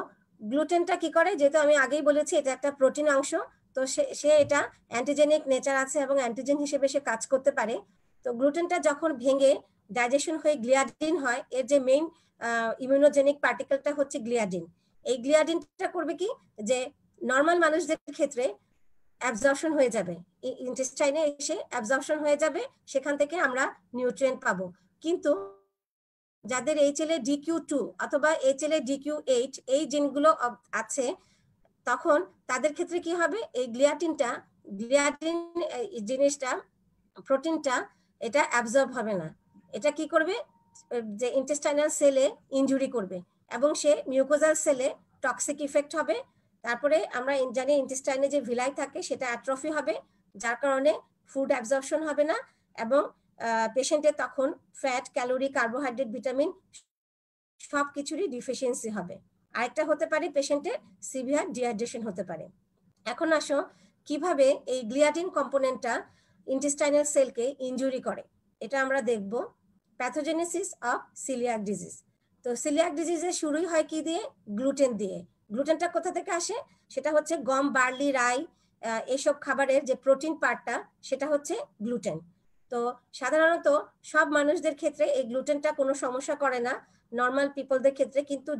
গ্লুটেনটা কি করে, যেহেতু আমি আগেই বলেছি এটা একটা প্রোটিন অংশ, তো সে এটা অ্যান্টিজেনিক নেচার আছে এবং অ্যান্টিজেন হিসেবে সে কাজ করতে পারে। তো গ্লুটেনটা যখন ভেঙে ডাইজেশন হয়ে গ্লিয়াডিন হয়, এর যে মেইন ইমিউনোজেনিক পার্টিকেলটা হচ্ছে গ্লিয়াডিন। এই গ্লিয়াডিনটা করবে কি, যে নর্মাল মানুষদের ক্ষেত্রে অ্যাবজর্পশন হয়ে যাবে, ইন্টেস্টাইনে এসে অ্যাবজর্পশন হয়ে যাবে, সেখান থেকে আমরা নিউট্রিয়েন্ট পাবো। কিন্তু যাদের HLA-DQ2 অথবা HLA-DQ8 এই জিনগুলো আছে, তখন তাদের ক্ষেত্রে কি হবে, এই গ্লিয়াডিন জিনিসটা, প্রোটিনটা, এটা অ্যাবজর্ব হবে না। এটা কি করবে, যে ইন্টেস্টাইনাল সেলে ইনজুরি করবে এবং সে মিউকোজাল সেলে টক্সিক ইফেক্ট হবে। তারপরে আমরা জানি ইন্টেস্টাইনে যে ভিলাই থাকে সেটা অ্যাট্রফি হবে, যার কারণে ফুড অ্যাবজর্পশন হবে না এবং পেশেন্টের তখন ফ্যাট, ক্যালোরি, কার্বোহাইড্রেট, ভিটামিন সব কিছুরই ডিফিসিয়েন্সি হবে। আরেকটা হতে পারে পেশেন্টের সিভিয়ার ডিহাইড্রেশন হতে পারে। এখন আসো কিভাবে এই গ্লিয়াডিন কম্পোনেন্টটা ইন্টেস্টাইনাল সেলকে ইনজুরি করে, এটা আমরা দেখব। Pathogenesis of coeliac disease. তো সিলিয়াক ডিজিজের শুরুই হয় কি দিয়ে, গ্লুটেন দিয়ে। গ্লুটেনটা কোথা থেকে আসে, সেটা হচ্ছে গম, বার্লি, রাই, এইসব খাবারের যে প্রোটিন পার্টটা সেটা হচ্ছে গ্লুটেন। তো সাধারণত সব মানুষদের ক্ষেত্রে এই গ্লুটেনটা কোনো সমস্যা করে না, নর্মাল পিপলদের ক্ষেত্রে। কিন্তু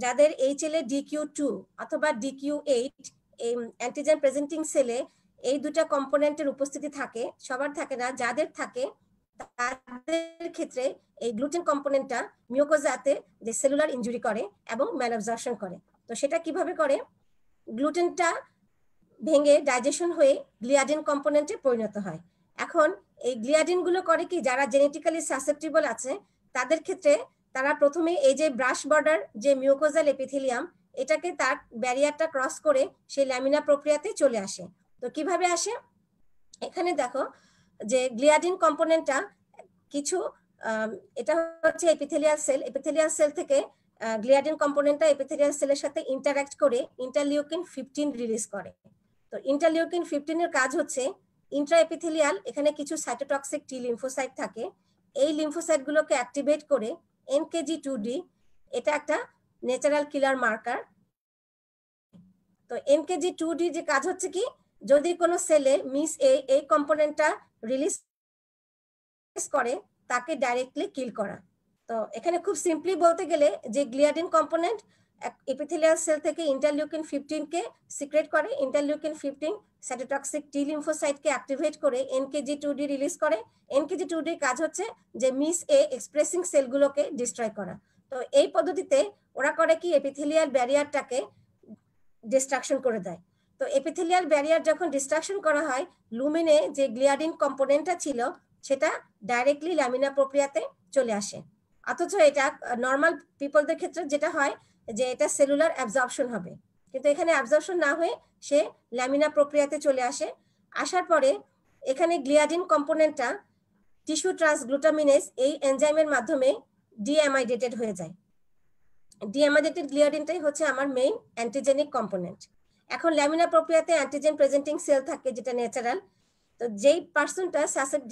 যাদের HLA-DQ2 অথবা DQ8 এই অ্যান্টিজেন প্রেজেন্টিং সেলে এই দুটা কম্পোনেন্টের উপস্থিতি থাকে, সবার থাকে না, যাদের থাকে তাদের ক্ষেত্রে এই গ্লুটেন কম্পোনেন্টটা মিউকোজাতে যে সেলুলার ইনজুরি করে এবং ম্যালঅবজর্পশন করে। তো সেটা কিভাবে করে, গ্লুটেনটা ভেঙে ডাইজেশন হয়ে গ্লিয়াডিন কম্পোনেন্টে পরিণত হয়। এখন এই গ্লিয়াডিন গুলো করে কি, যারা জেনেটিক্যালি সাসেপ্টিবল আছে তাদের ক্ষেত্রে তারা প্রথমে এই যে ব্রাশ বর্ডার যে মিউকোজাল এপিথেলিয়াম, এটাকে তার ব্যারিয়ারটা ক্রস করে সেই ল্যামিনা প্রক্রিয়াতে চলে আসে। তো কিভাবে আসে, এখানে দেখো যে গ্লিয়াডিন কম্পোনেন্টটা কিছু এটা হচ্ছে এপিথেলিয়াল সেল থেকে গ্লিয়াডিন কম্পোনেন্টটা এপিথেলিয়াল সেলের সাথে ইন্টারঅ্যাক্ট করে ইন্টারলিউকিন 15 রিলিজ করে। তো ইন্টারলিউকিন 15 এর কাজ হচ্ছে ইন্ট্রাএপিথেলিয়াল, এখানে কিছু সাইটোটক্সিক টি লিম্ফোসাইট থাকে, এই লিম্ফোসাইট গুলোকে অ্যাক্টিভেট করে NKG2D, এটা একটা ন্যাচারাল কিলার মার্কার। তো NKG2D যে কাজ হচ্ছে কি, যদি কোনো সেলে মিস এই কম্পোনেন্টটা রিলিজ করে তাকে ডাইরেক্টলি কিল করা। তো এখানে খুব সিম্পলি বলতে গেলে যে গ্লিয়াডিন কম্পোনেন্ট এপিথেলিয়াল সেল থেকে ইন্টারলিউকিন 15 কে সিক্রেট করে, ইন্টারলিউকিন 15 সাইটোটক্সিক টি লিম্ফোসাইটকে অ্যাক্টিভেট করে NKG2D রিলিজ করে। NKG2D কাজ হচ্ছে যে মিস এক্সপ্রেসিং সেলগুলোকে ডিস্ট্রয় করা। তো এই পদ্ধতিতে ওরা করে কি, এপিথেলিয়াল ব্যারিয়ারটাকে ডিস্ট্রাকশন করে দেয়। তো এপিথেলিয়াল ব্যারিয়ার যখন ডিস্ট্রাকশন করা হয়, লুমিনে যে গ্লিয়াডিন কম্পোনেন্টটা ছিল সেটা ডাইরেক্টলি ল্যামিনা প্রক্রিয়াতে চলে আসে। অথচ এটা নর্মাল পিপলদের ক্ষেত্রে যেটা হয় যে এটা সেলুলার অ্যাবজর্পশন হবে, কিন্তু এখানে অ্যাবজর্পশন না হয়ে সে ল্যামিনা প্রক্রিয়াতে চলে আসে। আসার পরে এখানে গ্লিয়াডিন কম্পোনেন্টটা টিস্যু ট্রান্সগ্লুটামিনেজ এই এনজাইমের মাধ্যমে ডিঅ্যামাইডেটেড হয়ে যায়। ডিঅ্যামাইডেটেড গ্লিয়াডিনটাই হচ্ছে আমার মেইন অ্যান্টিজেনিক কম্পোনেন্ট। এখন ল্যামিনা প্রক্রিয়াতে অ্যান্টিজেন প্রেজেন্টিং সেল থাকে যেটা ন্যাচারাল, তো যেই পার্সনটা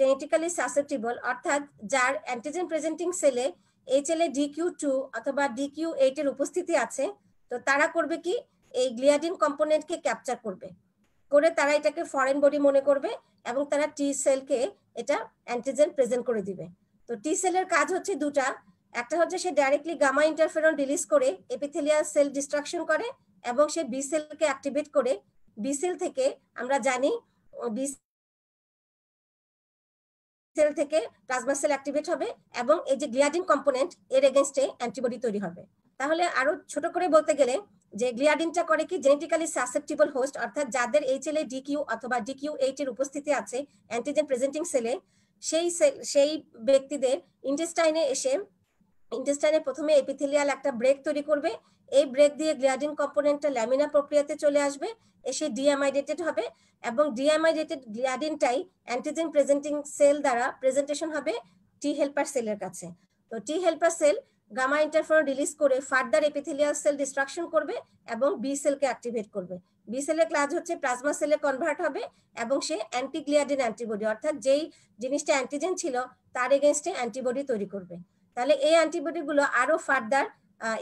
জেনেটিক্যালি সাসেপ্টিবল, অর্থাৎ যার অ্যান্টিজেন প্রেজেন্টিং সেলে HLA-DQ2 অথবা DQ8 এর উপস্থিতি আছে, তো তারা করবে কি, এই গ্লিয়াডিন কম্পোনেন্টকে ক্যাপচার করবে, করে তারা এটাকে ফরেন বডি মনে করবে এবং তারা টি সেলকে এটা অ্যান্টিজেন প্রেজেন্ট করে দিবে। তো টি সেলের কাজ হচ্ছে দুটা, একটা হচ্ছে সে ডাইরেক্টলি গামা ইন্টারফেরন রিলিজ করে এপিথেলিয়াল সেল ডিস্ট্রাকশন করে এবং সে বি সেলকে অ্যাক্টিভেট করে বি সেল থেকে আমরা জানি বি সেল থেকে প্লাজমা সেল অ্যাক্টিভেট হবে এবং এই যে গ্লিয়াডিন কম্পোনেন্ট এর এগেইনস্টে অ্যান্টিবডি তৈরি হবে। তাহলে আরো ছোট করে বলতে গেলে যে গ্লিয়াডিনটা করে কি, জেনেটিক্যালি সাসেপ্টিবল হোস্ট অর্থাৎ যাদের HLA-DQ অথবা DQ8 এর উপস্থিতি আছে অ্যান্টিজেন প্রেজেন্টিং সেলে, সেই ব্যক্তিদের ইন্টেস্টাইনে প্রথমে এপিথেলিয়াল একটা ব্রেক তৈরি করবে, এই ব্রেক দিয়ে গ্লিয়াডিন কম্পোনেন্টটা ল্যামিনা প্রক্রিয়াতে চলে আসবে, এসে ডিঅ্যামাইডেটেড হবে এবং ডিঅ্যামাইডেটেড গ্লিয়াডিনটাই অ্যান্টিজেন প্রেজেন্টিং সেল দ্বারা প্রেজেন্টেশন হবে টি হেল্পার সেলের কাছে। তো T helper cell gamma interferon release করে ফার্দার এপিথেলিয়াল সেল ডিস্ট্রাকশন করবে এবং বি সেলকে অ্যাক্টিভেট করবে। বি সেলের কাজ হচ্ছে প্লাজমা সেলে কনভার্ট হবে এবং সে অ্যান্টি গ্লিয়াডিন অ্যান্টিবডি অর্থাৎ যেই জিনিসটা অ্যান্টিজেন ছিল তার এগেইনস্টে অ্যান্টিবডি তৈরি করবে। তাহলে এই অ্যান্টিবডি গুলো আরো ফার্দার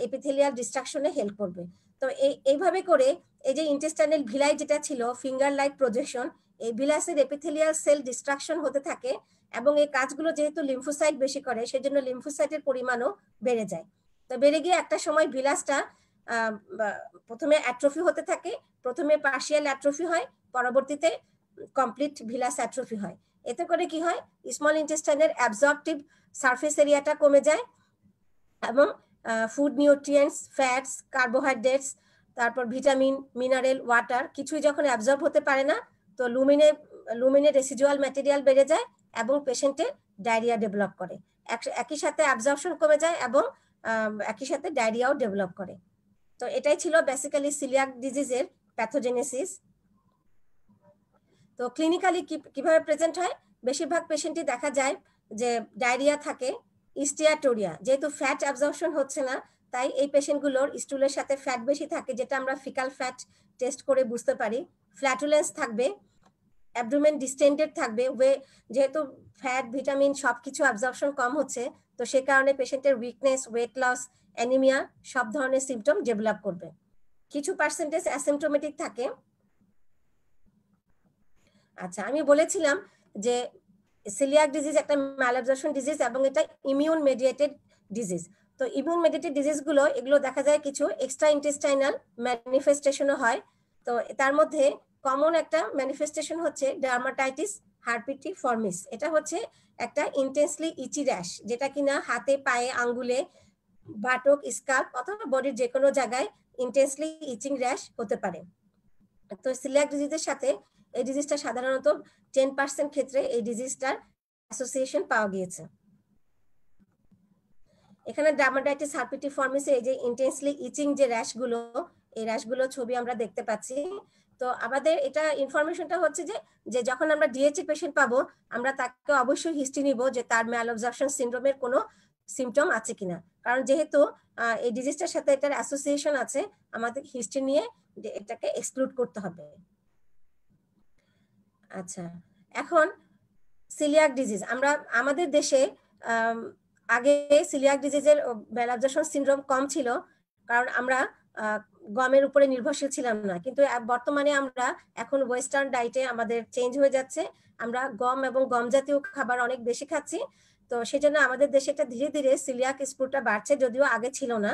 এপিথেলিয়াল ডিস্ট্রাকশনে হেল্প করবে। তো এইভাবে করে এই যে ইন্টেস্টাইনাল ভিলাই যেটা ছিল ফিঙ্গার লাইক প্রজেকশন, এই ভিলাসের এপিথেলিয়াল সেল ডিস্ট্রাকশন হতে থাকে এবং এই কাজগুলো যেহেতু লিম্ফোসাইট বেশি করে সেজন্য লিম্ফোসাইটের পরিমাণও বেড়ে যায়। তো বেড়ে গিয়ে একটা সময় ভিলাসটা প্রথমে অ্যাট্রফি হতে থাকে, প্রথমে পার্শিয়াল অ্যাট্রফি হয়, পরবর্তীতে কমপ্লিট ভিলাস অ্যাট্রফি হয়। এতে করে কি হয়, স্মল ইন্টেস্টাইনের অ্যাবজর্পটিভ সারফেস এরিয়াটা কমে যায় এবং ফুড নিউট্রিয়েন্টস, ফ্যাটস, কার্বোহাইড্রেটস, তারপর ভিটামিন, মিনারেল, ওয়াটার কিছুই যখন অ্যাবজর্ব হতে পারে না, তো লুমিনে রেসিডুয়াল ম্যাটেরিয়াল বেড়ে যায় এবং পেশেন্টের ডায়রিয়া ডেভেলপ করে। একই সাথে অ্যাবজর্পশন কমে যায় এবং একই সাথে ডায়রিয়াও ডেভেলপ করে। তো এটাই ছিল বেসিক্যালি সিলিয়াক ডিজিজের প্যাথোজেনেসিস। তো ক্লিনিক্যালি কিভাবে প্রেজেন্ট হয়, বেশিরভাগ পেশেন্টই দেখা যায় যে ডায়রিয়া থাকে, স্টিয়াটোরিয়া, যেহেতু ফ্যাট অ্যাবজর্পশন হচ্ছে না তাই এই পেশেন্টগুলোর স্টুলের সাথে ফ্যাট বেশি থাকে, যেটা আমরা ফিকাল ফ্যাট টেস্ট করে বুঝতে পারি। ফ্ল্যাটুলেন্স থাকবে, অ্যাবডোমেন ডিস্টেন্ডেড থাকবে, যেহেতু ফ্যাট, ভিটামিন সবকিছু অ্যাবজর্পশন কম হচ্ছে, তো সে কারণে পেশেন্টের উইকনেস, ওয়েট লস, অ্যানিমিয়া সব ধরনের সিমটম ডেভেলপ করবে। কিছু পার্সেন্টেজ অ্যাসিম্পটোমেটিক থাকে। আচ্ছা, আমি বলেছিলাম যে সিলিয়াক ডিজিজ একটা ম্যালঅ্যাবজর্পশন ডিজিজ এবং এটা ইমিউন মেডিয়েটেড ডিজিজ। তো ইমিউন মেডিয়েটেড ডিজিজ এগুলো দেখা যায় কিছু এক্সট্রা ইন্টেস্টাইনাল ম্যানিফেস্টেশনও হয়। তো তার মধ্যে কমন একটা ম্যানিফেস্টেশন হচ্ছে ডার্মাটাইটিস হার্পিটিফর্মিস। এটা হচ্ছে একটা ইন্টেন্সলি ইচি র্যাশ, যেটা কিনা হাতে, পায়ে, আঙ্গুলে, বাটক, স্কাল্প অথবা বডির যে কোনো জায়গায় ইন্টেন্সলি ইচিং র্যাশ হতে পারে। তো সিলিয়াক ডিজিজের সাথে এই ডিজিজটা সাধারণত 10% ক্ষেত্রে এই ডিজিজটার অ্যাসোসিয়েশন পাওয়া গিয়েছে। এখানে ডার্মাটাইটিস হার্পিটিফর্মিসে এই যে ইন্টেন্সলি ইচিং যে র্যাশগুলো, এই র্যাশগুলো ছবি আমরা দেখতে পাচ্ছি। তো আমাদের এটা ইনফরমেশনটা হচ্ছে যে যখন আমরা ডিএইচি পেশেন্ট পাবো, আমরা তাকে অবশ্যই হিস্ট্রি নিব যে তার ম্যালঅ্যাবজর্পশন সিনড্রোমের কোনো সিমটম আছে কিনা, কারণ যেহেতু এই ডিজিজটার সাথে এটার অ্যাসোসিয়েশন আছে, আমাদের হিস্ট্রি নিয়ে এটাকে এক্সক্লুড করতে হবে। আচ্ছা, এখন সিলিয়াক ডিজিজ, আমরা আমাদের দেশে আগে সিলিয়াক ডিজিজের ম্যালঅ্যাবজর্পশন সিনড্রোম কম ছিল, কারণ আমরা গমের উপরে নির্ভরশীল ছিলাম না। কিন্তু বর্তমানে আমরা এখন ওয়েস্টার্ন ডায়েটে আমাদের চেঞ্জ হয়ে যাচ্ছে, আমরা গম এবং গম জাতীয় খাবার অনেক বেশি খাচ্ছি। তো সেজন্য আমাদের দেশে এটা ধীরে ধীরে সিলিয়াক স্প্রুটা বাড়ছে, যদিও আগে ছিল না।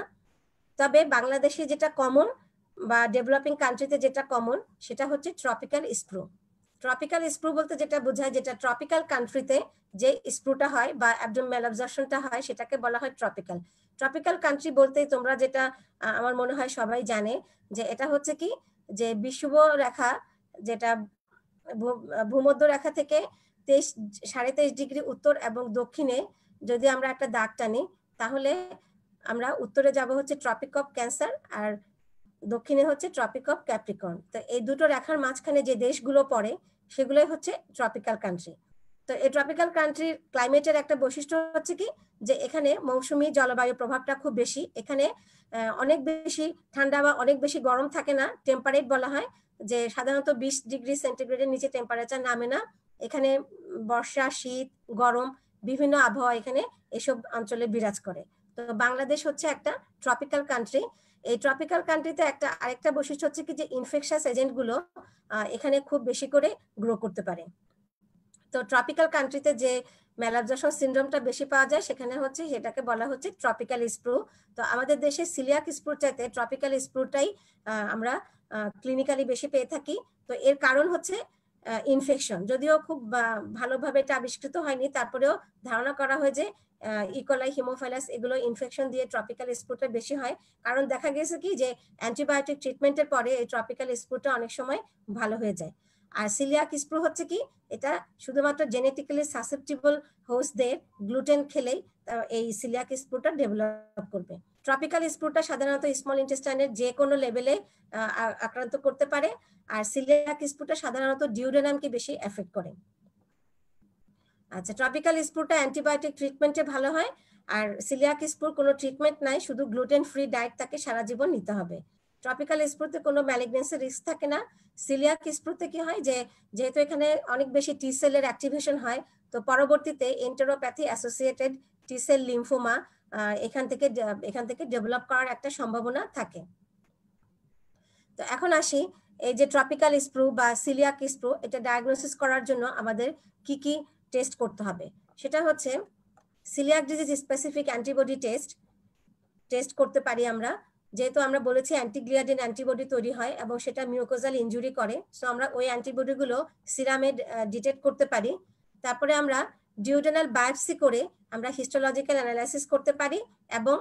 তবে বাংলাদেশে যেটা কমন বা ডেভেলপিং কান্ট্রিতে যেটা কমন সেটা হচ্ছে ট্রপিক্যাল স্প্রু। ট্রপিক্যাল স্প্রু বলতে যেটা বোঝায়, যেটা ট্রপিক্যাল কান্ট্রিতে যে স্প্রুটা হয় বা অ্যাবডোমেনাল ম্যালঅ্যাবজর্পশনটা হয় সেটাকে বলা হয় ট্রপিক্যাল। ট্রপিক্যাল কান্ট্রি বলতে তোমরা যেটা আমার মনে হয় সবাই জানে যে এটা হচ্ছে কি, যে বিষুব রেখা, যেটা ভূমধ্য রেখা থেকে 23.5 ডিগ্রি উত্তর এবং দক্ষিণে যদি আমরা একটা দাগ টানি, তাহলে আমরা উত্তরে যাব হচ্ছে ট্রপিক অফ ক্যান্সার আর দক্ষিণে হচ্ছে ট্রপিক অফ ক্যাপ্রিকর্ন। তো এই দুটো রেখার মাঝখানে যে দেশগুলো পড়ে সেগুলোই হচ্ছে ট্রপিক্যাল কান্ট্রি। তো এই ট্রপিক্যাল কান্ট্রির ক্লাইমেটের একটা বৈশিষ্ট্য হচ্ছে কি, যে এখানে মৌসুমী জলবায়ু প্রভাবটা খুব বেশি। এখানে অনেক বেশি ঠান্ডা বা অনেক বেশি গরম থাকে না, টেম্পারেট বলা হয়, যে সাধারণত 20 ডিগ্রি সেন্টিগ্রেডের নিচে টেম্পারেচার নামে না এখানে বর্ষা, শীত, গরম বিভিন্ন আবহাওয়া এখানে এসব অঞ্চলে বিরাজ করে। তো বাংলাদেশ হচ্ছে একটা ট্রপিক্যাল কান্ট্রি। এই ট্রপিক্যাল কান্ট্রিতে আরেকটা বৈশিষ্ট্য হচ্ছে কি যে ইনফেকশাস এজেন্ট গুলো এখানে খুব বেশি করে গ্রো করতে পারে। তো ট্রপিক্যাল কান্ট্রিতে যে ম্যালাবজেশন সিনড্রোমটা বেশি পাওয়া যায় সেখানে হচ্ছে সেটাকে বলা হচ্ছে ট্রপিক্যাল স্প্রু। তো আমাদের দেশে সিলিয়াক স্প্রুর চাইতে ট্রপিক্যাল স্প্রুটাই আমরা ক্লিনিক্যালি বেশি পেয়ে থাকি। তো এর কারণ হচ্ছে ইনফেকশন। যদিও খুব ভালোভাবে এটা আবিষ্কৃত হয়নি, তারপরেও ধারণা করা হয় যে ইকোলাই, হিমোফাইলাস এগুলো ইনফেকশন দিয়ে ট্রপিক্যাল স্প্রুটা বেশি হয়। কারণ দেখা গেছে কি যে অ্যান্টিবায়োটিক ট্রিটমেন্টের পরে এই ট্রপিক্যাল স্প্রুটা অনেক সময় ভালো হয়ে যায়। আর সিলিয়াক স্প্রু হচ্ছে কি এটা শুধুমাত্র জেনেটিক্যালি সাসেপ্টিবল হোস্টদের গ্লুটেন খেলেই এই সিলিয়াক স্প্রুটা ডেভেলপ করবে। ট্রপিক্যাল স্প্রুটা সাধারণত স্মল ইন্টেস্টাইনের যে কোনো লেভেলে আক্রান্ত করতে পারে, আর সিলিয়াক স্প্রুটা সাধারণত ডিউডেনামকে বেশি এফেক্ট করে। আচ্ছা, ট্রপিক্যাল স্প্রুটা অ্যান্টিবায়োটিক ট্রিটমেন্টে ভালো হয়, আর সিলিয়াক স্প্রুর কোনো ট্রিটমেন্ট নাই, শুধু গ্লুটেন ফ্রি ডায়েট তাকে সারা জীবন নিতে হবে। ট্রপিক্যাল স্প্রুতে কোনো ম্যালিগনেন্সি রিস্ক থাকে না। সিলিয়াক স্প্রুতে কি হয় যে যেহেতু এখানে অনেক বেশি টি সেলের অ্যাক্টিভেশন হয়, তো পরবর্তীতে এন্টেরোপ্যাথি অ্যাসোসিয়েটেড টি সেল লিম্ফোমা এখান থেকে ডেভেলপ করার একটা সম্ভাবনা থাকে। তো এখন আসি এই যে ট্রপিক্যাল স্প্রু বা সিলিয়াক স্প্রু এটা ডায়াগনোসিস করার জন্য আমাদের কি কি টেস্ট করতে হবে। সেটা হচ্ছে coeliac disease specific antibody test করতে পারি আমরা, যেহেতু আমরা বলেছি অ্যান্টিগ্লিয়াডিন অ্যান্টিবডি তৈরি হয় এবং সেটা মিউকোজাল ইনজুরি করে, সো আমরা ওই অ্যান্টিবডিগুলো সিরামে ডিটেক্ট করতে পারি। তারপরে আমরা ডিউডেনাল বায়োপসি করে আমরা হিস্টোলজিক্যাল অ্যানালাইসিস করতে পারি এবং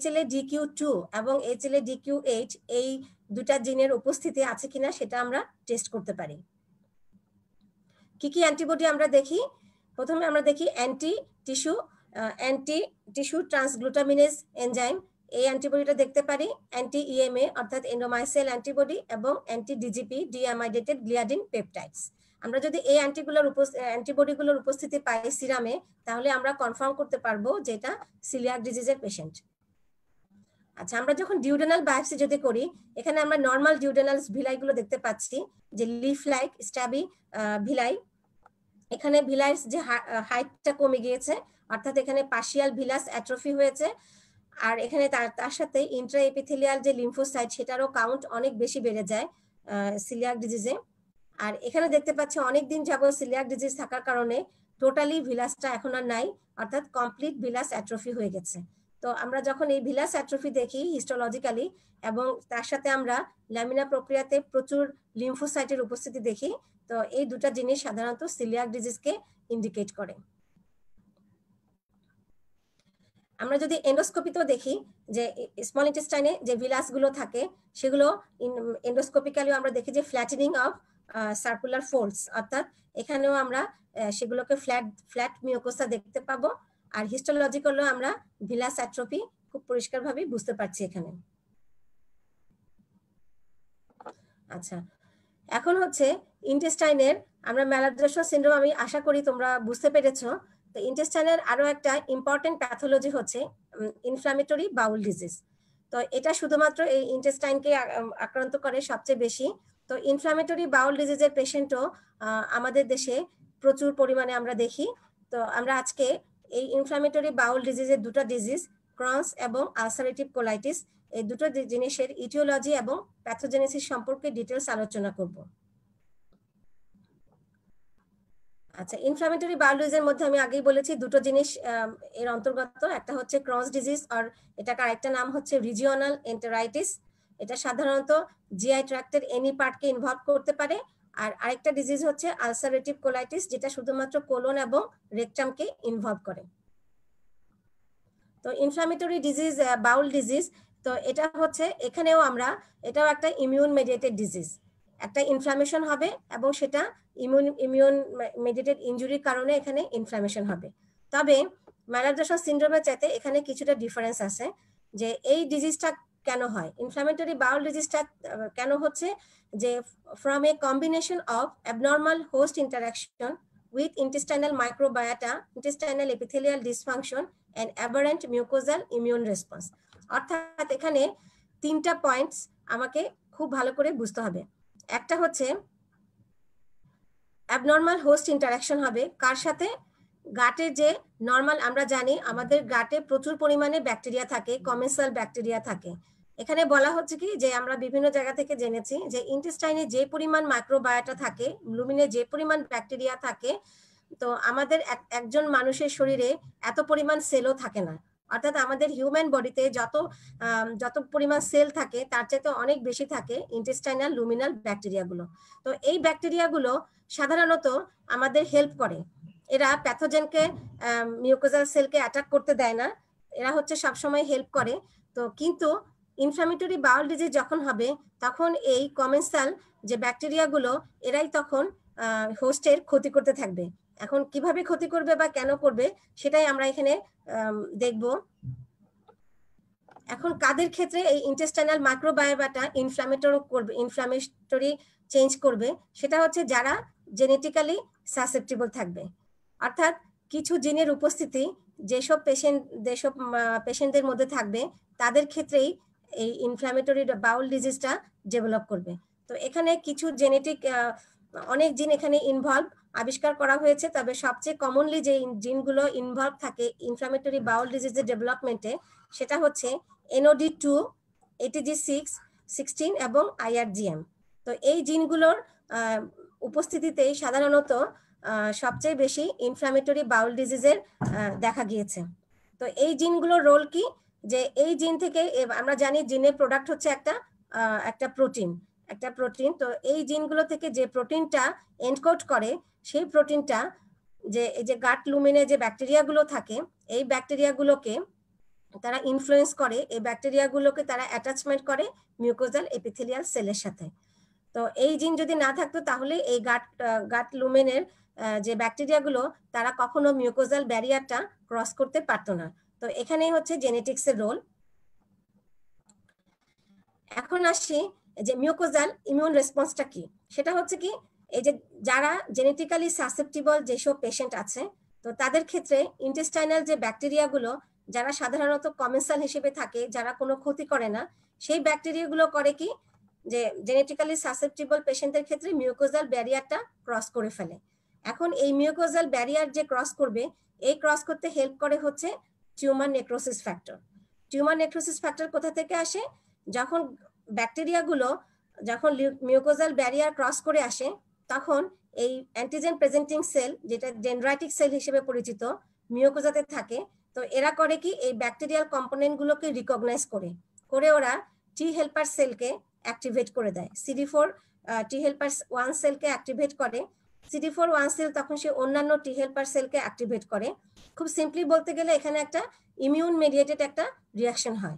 HLA-DQ2 এবং HLA-DQ8 এই দুটা জিনের উপস্থিতি আছে কিনা সেটা আমরা টেস্ট করতে পারি। কি কি অ্যান্টিবডি আমরা দেখি? প্রথমে আমরা দেখি অ্যান্টি টিস্যু ট্রান্সগ্লুটামিনেজ এনজাইম, এই অ্যান্টিবডিটা দেখতে পারি। অ্যান্টি ইএমএ অর্থাৎ এন্ডোমাইসিয়াল অ্যান্টিবডি এবং অ্যান্টি ডিজিপি ডিঅ্যামাইডেটেড গ্লিয়াডিন পেপটাইডস। আমরা যদি এই অ্যান্টিবডিগুলোর উপস্থিতি পাই সিরামে, তাহলে আমরা কনফার্ম করতে পারবো যে এটা সিলিয়াক ডিজিজের পেশেন্ট। আচ্ছা, আমরা যখন ডিউডেনাল বায়োপসি যদি করি, এখানে আমরা নর্মাল ডিউডেনাল ভিলাইগুলো দেখতে পাচ্ছি যে লিফ লাইক স্ট্যাবি ভিলাই। এখানে ভিলাইস যে হাইটটা কমে গিয়েছে, অর্থাৎ এখানে পার্শিয়াল ভিলাস অ্যাট্রফি হয়েছে, আর এখানে তার সাথে ইন্ট্রা এপিথেলিয়াল যে লিম্ফোসাইট সেটারও কাউন্ট অনেক বেশি বেড়ে যায় সিলিয়াক ডিজিজে। আর এখানে দেখতে পাচ্ছি অনেকদিন যাবত সিলিয়াক ডিজিজ থাকার কারণে টোটালি ভিলাসটা এখন আর নাই, অর্থাৎ কমপ্লিট ভিলাস অ্যাট্রফি হয়ে গেছে। তো আমরা যখন এই ভিলাস অ্যাট্রফি দেখি হিস্টোলজিক্যালি এবং তার সাথে আমরা ল্যামিনা প্রক্রিয়াতে প্রচুর লিম্ফোসাইটের উপস্থিতি দেখি, তো এই দুটা জিনিস সাধারণত সিলিয়াক ডিজিজকে ইন্ডিকেট করে। আমরা যদি এন্ডোস্কোপিতেও দেখি যে স্মল ইন্টেস্টাইনে যে ভিলাসগুলো থাকে সেগুলো এন্ডোস্কোপিক্যালিও আমরা দেখি যে ফ্ল্যাটেনিং অফ সার্কুলার ফোল্ডস, অর্থাৎ এখানেও আমরা সেগুলোকে ফ্ল্যাট মিউকোসা দেখতে পাবো। আর হিস্টোলজিক্যালও আমরা ভিলাস অ্যাট্রফি খুব পরিষ্কারভাবে বুঝতে পারছি এখানে। আচ্ছা, এখন হচ্ছে ইন্টেস্টাইনের আমরা ম্যালাবজেশন সিনড্রোম আমি আশা করি তোমরা বুঝতে পেরেছো। তো ইন্টেস্টাইনের আরো একটা ইম্পর্টেন্ট প্যাথোলজি হচ্ছে ইনফ্ল্যামেটরি বাউল ডিজিজ। তো এটা শুধুমাত্র এই ইন্টেস্টাইনকে আক্রান্ত করে সবচেয়ে বেশি। তো ইনফ্ল্যামেটরি বাউল ডিজিজের পেশেন্টও আমাদের দেশে প্রচুর পরিমাণে আমরা দেখি। তো আমরা আজকে এই ইনফ্ল্যামেটরি বাউল ডিজিজের দুটো ডিজিজ, ক্রনস এবং আলসারেটিভ কোলাইটিস, এই দুটো জিনিসের ইটিওলজি এবং প্যাথোজেনেসিস সম্পর্কে ডিটেলস আলোচনা করব। আচ্ছা, ইনফ্ল্যামেটরি বাউল ডিজিজের মধ্যে আমি আগেই বলেছি দুটো জিনিস এর অন্তর্গত, একটা হচ্ছে ক্রনস ডিজিজ আর এটার আরেকটা নাম হচ্ছে রিজিওনাল এন্টেরাইটিস। এটা সাধারণত জিআই ট্র্যাক্টের এনি পার্টকে ইনভলভ করতে পারে। আর আরেকটা ডিজিজ হচ্ছে আলসারেটিভ কোলাইটিস, যেটা শুধুমাত্র কোলন এবং রেকটামকে ইনভলভ করে। তো ইনফ্ল্যামেটরি ডিজিজ বাউল ডিজিজ, তো এটা হচ্ছে এখানেও এটাও একটা ইমিউন মেডিয়েটেড ডিজিজ। একটা ইনফ্ল্যামেশন হবে এবং সেটা ইমিউন মেডিয়েটেড ইনজুরির কারণে এখানে ইনফ্ল্যামেশন হবে। তবে ম্যালাবজেশন সিনড্রোমের চাইতে এখানে কিছুটা ডিফারেন্স আছে যে এই ডিজিজটা কেন হয়, ইনফ্ল্যামেটরি বাউল ডিজিজটা কেন হচ্ছে, যে from a combination of abnormal host interaction with intestinal microbiota, intestinal epithelial dysfunction and aberrant mucosal immune response। অর্থাৎ এখানে তিনটা পয়েন্টস আমাকে খুব ভালো করে বুঝতে হবে। একটা হচ্ছে অ্যাবনর্মাল হোস্ট ইন্টারাকশন হবে কার সাথে? গাটে যে নর্মাল, আমরা জানি আমাদের গাটে প্রচুর পরিমাণে ব্যাকটেরিয়া থাকে, কমেন্সাল ব্যাকটেরিয়া থাকে। এখানে বলা হচ্ছে কি যে আমরা বিভিন্ন জায়গা থেকে জেনেছি যে ইন্টেস্টাইনে যে পরিমাণ মাইক্রোবায়োটা থাকে, লুমিনে যে পরিমাণ ব্যাকটেরিয়া থাকে, তো আমাদের একজন মানুষের শরীরে এত পরিমাণ সেলও থাকে না। অর্থাৎ আমাদের হিউম্যান বডিতে যত পরিমাণ সেল থাকে তার চাইতে অনেক বেশি থাকে ইন্টেস্টাইনাল লুমিনাল ব্যাকটেরিয়াগুলো। তো এই ব্যাকটেরিয়াগুলো সাধারণত আমাদের হেল্প করে। এরা প্যাথোজেনকে, মিউকোজাল সেলকে অ্যাটাক করতে দেয় না, এরা হচ্ছে সবসময় হেল্প করে। তো কিন্তু ইনফ্ল্যামেটরি বাউল ডিজিজ যখন হবে তখন এই কমেন্সাল যে ব্যাকটেরিয়াগুলো এরাই তখন হোস্টের ক্ষতি করতে থাকবে। এখন কিভাবে ক্ষতি করবে বা কেন করবে সেটাই আমরা এখানে দেখব। এখন কাদের ক্ষেত্রে এই ইন্টেস্টাইনাল মাইক্রোবায়োটা ইনফ্ল্যামেটরি চেঞ্জ করবে, সেটা হচ্ছে যারা জেনেটিক্যালি সাসেপ্টেবল থাকবে। অর্থাৎ কিছু জিনের উপস্থিতি যেসব পেশেন্টদের মধ্যে থাকবে তাদের ক্ষেত্রেই এই ইনফ্ল্যামেটরি বাউল ডিজিজটা ডেভেলপ করবে। তো এখানে কিছু জেনেটিক অনেক জিন এখানে ইনভলভ আবিষ্কার করা হয়েছে, তবে সবচেয়ে কমনলি যে জিনগুলো ইনভলভ থাকে ইনফ্ল্যামেটরি বাউল ডিজিজের ডেভেলপমেন্টে সেটা হচ্ছে NOD2, ATG6, 16 এবং IRGM। তো এই জিনগুলোর উপস্থিতিতেই সাধারণত সবচেয়ে বেশি ইনফ্ল্যামেটরি বাউল ডিজিজের দেখা গিয়েছে। তো এই জিনগুলোর রোল কি? যে এই জিন থেকে আমরা জানি জিনের প্রোডাক্ট হচ্ছে একটা প্রোটিন। তো এই জিনগুলো থেকে যে প্রোটিনটা এনকোড করে সেই প্রোটিনটা এই যে গাট লুমিনে যে ব্যাকটেরিয়াগুলো থাকে এই ব্যাকটেরিয়াগুলোকে তারা ইনফ্লুয়েন্স করে, এই ব্যাকটেরিয়াগুলোকে তারা অ্যাটাচমেন্ট করে মিউকোজাল এপিথেলিয়াল সেলের সাথে। তো এই জিন যদি না থাকতো তাহলে এই গাট লুমেনের যে ব্যাকটেরিয়াগুলো তারা কখনো মিউকোজাল ব্যারিয়ারটা ক্রস করতে পারতো না। তো এখানেই হচ্ছে জেনেটিক্সের রোল। এখন আসি যে মিউকোজাল ইমিউন রেসপন্সটা কি। সেটা হচ্ছে কি, এই যে যারা জেনেটিক্যালি সাসেপ্টেবল যেসব পেশেন্ট আছে তো তাদের ক্ষেত্রে ইন্টেস্টাইনাল যে ব্যাকটেরিয়াগুলো যারা সাধারণত কমেন্সাল হিসেবে থাকে, যারা কোনো ক্ষতি করে না, সেই ব্যাকটেরিয়াগুলো করে কি যে জেনেটিক্যালি সাসেপ্টেবল পেশেন্টদের ক্ষেত্রে মিউকোজাল ব্যারিয়ারটা ক্রস করে ফেলে। এখন এই মিউকোজাল ব্যারিয়ার যে ক্রস করবে, এই ক্রস করতে হেল্প করে হচ্ছে tumour necrosis factor. Tumour necrosis factor কোথা থেকে আসে? যখন ব্যাকটেরিয়াগুলো যখন মিউকোজাল ব্যারিয়ার ক্রস করে আসে তখন এই অ্যান্টিজেন প্রেজেন্টিং সেল, যেটা ডেনড্রাইটিক সেল হিসেবে পরিচিত, মিউকোজাতে থাকে। তো এরা করে কি এই ব্যাকটেরিয়াল কম্পোনেন্টগুলোকে রিকগনাইজ করে ওরা টি হেল্পার সেলকে অ্যাক্টিভেট করে দেয়। CD4 টি হেল্পার 1 সেলকে অ্যাক্টিভেট করে। CD4 1 সেল তখন সে অন্যান্য টি হেল্পার সেলকে অ্যাক্টিভেট করে। খুব সিম্পলি বলতে গেলে এখানে একটা ইমিউন মেডিয়েটেড একটা রিয়াকশন হয়।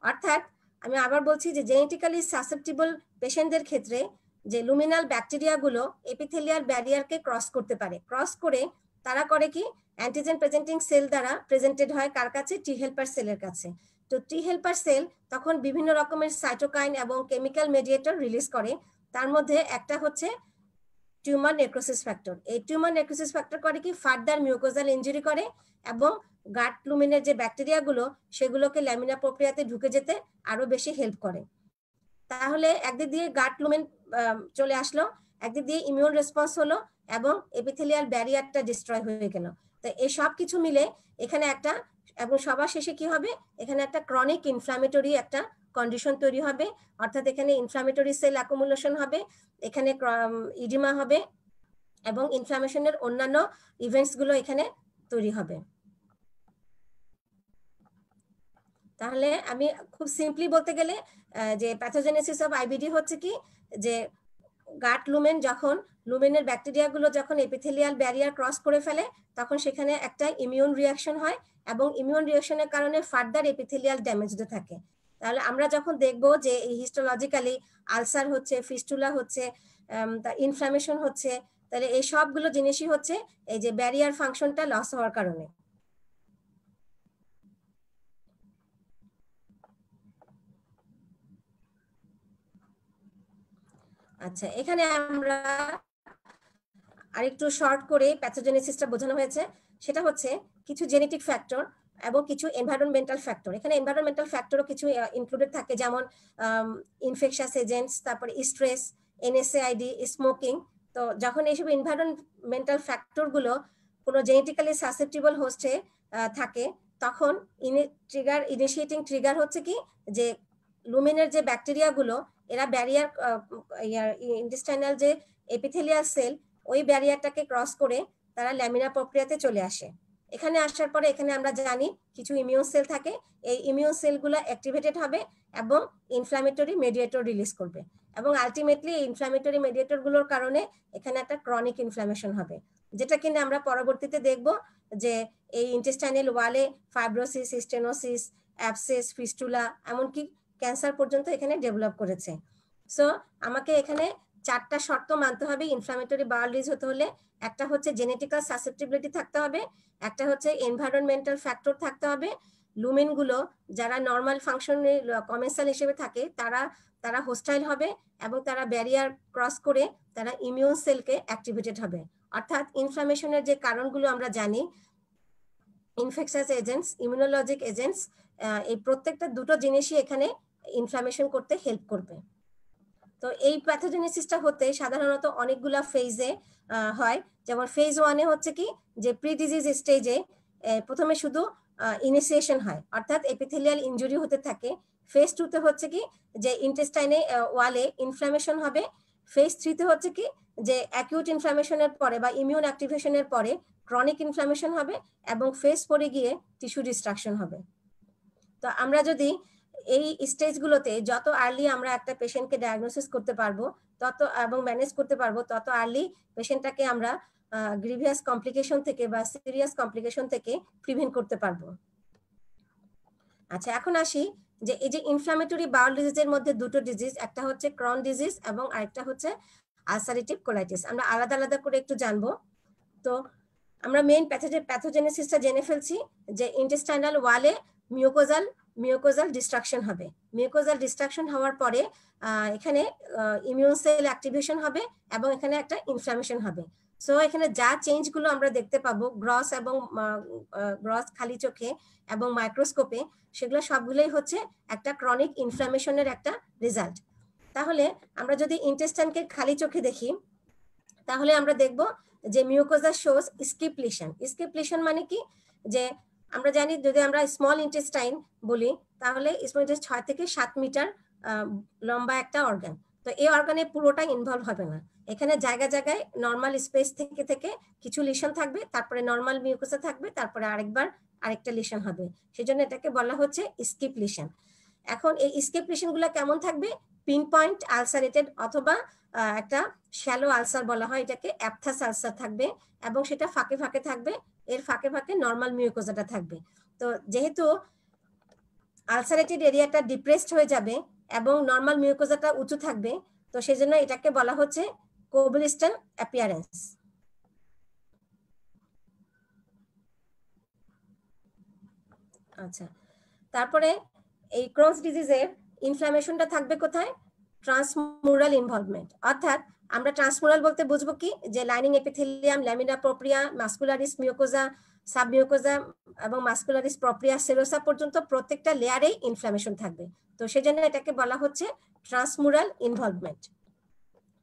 অর্থাৎ আমি আবার বলছি যে জেনেটিক্যালি সাসেপ্টেবল পেশেন্টদের ক্ষেত্রে যে লুমিনাল ব্যাকটেরিয়াগুলো এপিথেলিয়াল ব্যারিয়ারকে ক্রস করতে পারে, ক্রস করে তারা করে কি অ্যান্টিজেন প্রেজেন্টিং সেল দ্বারা প্রেজেন্টেড হয় কার কাছে? টি হেল্পার সেলের কাছে। তো টি হেল্পার সেল তখন বিভিন্ন রকমের সাইটোকাইন এবং কেমিক্যাল মেডিয়েটর রিলিজ করে, তার মধ্যে একটা হচ্ছে টিউমার নেক্রোসিস ফ্যাক্টর। এই টিউমার নেক্রোসিস ফ্যাক্টর করে কি ফার্দার মিউকোজাল ইনজুরি করে এবং গাট লুমিনের যে ব্যাকটেরিয়াগুলো সেগুলোকে ল্যামিনা প্রক্রিয়াতে ঢুকে যেতে আরো বেশি হেল্প করে। তাহলে একদিক দিয়ে গাট লুমেন চলে আসলো, একদিক দিয়ে ইমিউন রেসপন্স হলো এবং এপিথেলিয়াল ব্যারিয়ারটা ডিস্ট্রয় হয়ে গেল। তো এই সব কিছু মিলে এখানে একটা, এবং সবার শেষে কি হবে, এখানে একটা ক্রনিক ইনফ্ল্যামেটরি একটা কন্ডিশন তৈরি হবে। অর্থাৎ এখানে ইনফ্ল্যামেটরি সেল অ্যাকুমুলেশন হবে, এখানে ইডিমা হবে এবং ইনফ্ল্যামেশনের অন্যান্য ইভেন্টস গুলো এখানে তৈরি হবে। তাহলে আমি খুব সিম্পলি বলতে গেলে যে প্যাথোজেনেসিস অফ আইবিডি হচ্ছে কি, যে গাট লুমেন যখন লুমেনের ব্যাকটেরিয়াগুলো যখন এপিথেলিয়াল ব্যারিয়ার ক্রস করে ফেলে তখন সেখানে একটা ইমিউন রিয়াকশন হয় এবং ইমিউন রিয়াকশনের কারণে ফার্দার এপিথেলিয়াল ড্যামেজ হতে থাকে। তাহলে আমরা যখন দেখব যে এই হিস্টোলজিক্যালি আলসার হচ্ছে, ফিস্টুলা হচ্ছে, ইনফ্লামেশন হচ্ছে, তাহলে এই সবগুলো জিনিসই হচ্ছে এই যে ব্যারিয়ার ফাংশনটা লস হওয়ার কারণে। আচ্ছা, এখানে আমরা আরেকটু শর্ট করে প্যাথোজেনেসিসটা বোঝানো হয়েছে। সেটা হচ্ছে কিছু জেনেটিক ফ্যাক্টর এবং কিছু এনভায়রনমেন্টাল ফ্যাক্টর। এখানে এনভায়রনমেন্টাল ফ্যাক্টরও কিছু ইনক্লুডেড থাকে, যেমন ইনফেকশাস এজেন্টস, তারপরে স্ট্রেস, NSAID, স্মোকিং, তো যখন এইসব এনভায়রনমেন্টাল ফ্যাক্টরগুলো কোনো জেনেটিক্যালি সাসেপ্টিবল হোস্টে থাকে, তখন ইনিশিয়েটিং ট্রিগার হচ্ছে কি যে লুমিনের যে ব্যাকটেরিয়াগুলো এরা ব্যারিয়ার ইন্টেস্টাইনাল যে এপিথেলিয়াল সেল ওই ব্যারিয়ারটাকে ক্রস করে তারা ল্যামিনা প্রক্রিয়াতে চলে আসে। এখানে আসার পরে এখানে আমরা জানি কিছু ইমিউন সেল থাকে, এই ইমিউন সেলগুলো অ্যাক্টিভেটেড হবে এবং ইনফ্ল্যামেটরি মেডিয়েটর রিলিজ করবে, এবং আলটিমেটলি এই ইনফ্ল্যামেটরি মেডিয়েটরগুলোর কারণে এখানে একটা ক্রনিক ইনফ্ল্যামেশন হবে, যেটা কিনা আমরা পরবর্তীতে দেখব যে এই ইন্টেস্টাইনাল ওয়ালে ফাইব্রোসিস, স্টেনোসিস, অ্যাবসেস, ফিস্টুলা, এমনকি ক্যান্সার পর্যন্ত এখানে ডেভেলপ করেছে। সো আমাকে এখানে 4টা শর্ত মানতে হবে ইনফ্ল্যামেটরি বাউল ডিজিজ হতে হলে। একটা হচ্ছে জেনেটিক্যাল সাসেপ্টিবিলিটি থাকতে হবে, একটা হচ্ছে এনভায়রনমেন্টাল ফ্যাক্টর থাকতে হবে, লুমিনগুলো যারা নর্মাল ফাংশনে কমেন্সাল হিসেবে থাকে তারা হোস্টাইল হবে এবং তারা ব্যারিয়ার ক্রস করে তারা ইমিউন সেলকে অ্যাক্টিভেটেড হবে। অর্থাৎ ইনফ্লামেশনের যে কারণগুলো আমরা জানি, ইনফেকশাস এজেন্টস, ইমিউনোলজিক এজেন্টস, এই প্রত্যেকটা দুটো জিনিসই এখানে ইনফ্লামেশন করতে হেল্প করবে। তো এই প্যাথোজেনেসিসটা হতে সাধারণত অনেকগুলা ফেজে হয়। যেমন ফেজ 1-এ হচ্ছে কি যে প্রি ডিজিজ স্টেজে প্রথমে শুধু ইনিশিয়েশন হয়, অর্থাৎ এপিথেলিয়াল ইনজুরি হতে থাকে। ফেজ 2-তে হচ্ছে কি যে ইন্টেস্টাইনে ওয়ালে ইনফ্ল্যামেশন হবে। ফেজ 3-তে হচ্ছে কি যে অ্যাকিউট ইনফ্ল্যামেশনের পরে বা ইমিউন অ্যাক্টিভেশনের পরে ক্রনিক ইনফ্ল্যামেশন হবে, এবং ফেজ 4-এ গিয়ে টিস্যু ডিস্ট্রাকশন হবে। তো আমরা যদি এই স্টেজগুলোতে যত আর্লি আমরা একটা পেশেন্টকে ডায়াগনোসিস করতে পারবো তত এবং ম্যানেজ করতে পারবো, তত আর্লি পেশেন্টটাকে আমরা গ্রিভিয়াস কমপ্লিকেশন থেকে বা সিরিয়াস কমপ্লিকেশন থেকে প্রিভেন্ট করতে পারবো। আচ্ছা, এখন আসি যে এই যে ইনফ্ল্যামেটরি বাউল ডিজিজের মধ্যে দুটো ডিজিজ, একটা হচ্ছে ক্রন ডিজিজ এবং আরেকটা হচ্ছে আলসারেটিভ কোলাইটিস। আমরা আলাদা আলাদা করে একটু জানবো। তো আমরা মেইন প্যাথোজেনেসিসটা জেনে ফেলছি যে ইন্টেস্টাইনাল ওয়ালে মিউকোজাল ডিস্ট্রাকশন হবে। মিউকোজাল ডিস্ট্রাকশন হওয়ার পরে এখানে ইমিউন সেল অ্যাক্টিভেশন হবে এবং এখানে একটা ইনফ্ল্যামেশন হবে। সো এখানে যা চেঞ্জগুলো আমরা দেখতে পাবো গ্রস খালি চোখে এবং মাইক্রোস্কোপে, সেগুলো সবগুলোই হচ্ছে একটা ক্রনিক ইনফ্ল্যামেশনের একটা রেজাল্ট। তাহলে আমরা যদি ইন্টেস্টাইনকে খালি চোখে দেখি তাহলে আমরা দেখব যে mucosa shows skip lesion. Skip lesion মানে কি যে আমরা জানি যদি আমরা স্মল ইন্টেস্টাইন বলি তাহলে স্মল ইন্টেস্টাইন 6 থেকে 7 মিটার লম্বা একটা অর্গান। তো এই অর্গানে পুরোটা ইনভলভ হবে না, এখানে জায়গায় জায়গায় নর্মাল স্পেস থেকে থেকে কিছু লিশন থাকবে, তারপরে নর্মাল মিউকোসা থাকবে, তারপরে আরেকটা লিশন হবে, সেজন্য এটাকে বলা হচ্ছে স্কিপ লিশন। এখন এই স্কিপ লিশনগুলো কেমন থাকবে? পিন পয়েন্ট আলসারেটেড অথবা একটা শ্যালো আলসার বলা হয় এটাকে, অ্যাপথাস আলসার থাকবে এবং সেটা ফাঁকে ফাঁকে থাকবে, এর ফাঁকে ফাঁকে নর্মাল মিউকোজাটা থাকবে। তো যেহেতু আলসারেটেড এরিয়াটা ডিপ্রেসড হয়ে যাবে এবং নর্মাল মিউকোজাটা উঁচু থাকবে, তো সেজন্য এটাকে বলা হচ্ছে কোবলিস্টন অ্যাপিয়ারেন্স। আচ্ছা, তারপরে এই ক্রনস ডিজিজের ইনফ্লামেশনটা থাকবে কোথায়? Transmural involvement. অর্থাৎ আমরা ট্রান্সমুরাল বলতে বুঝবো কি যে lining epithelium, lamina প্রোপ্রিয়া, muscularis mucosa, সাবমিউকোজা এবং মাস্কুলারিস প্রোপ্রিয়া, সেরোসা পর্যন্ত প্রত্যেকটা লেয়ারেই ইনফ্লামেশন থাকবে। তো সেজন্য এটাকে বলা হচ্ছে ট্রান্সমুরাল ইনভলভমেন্ট।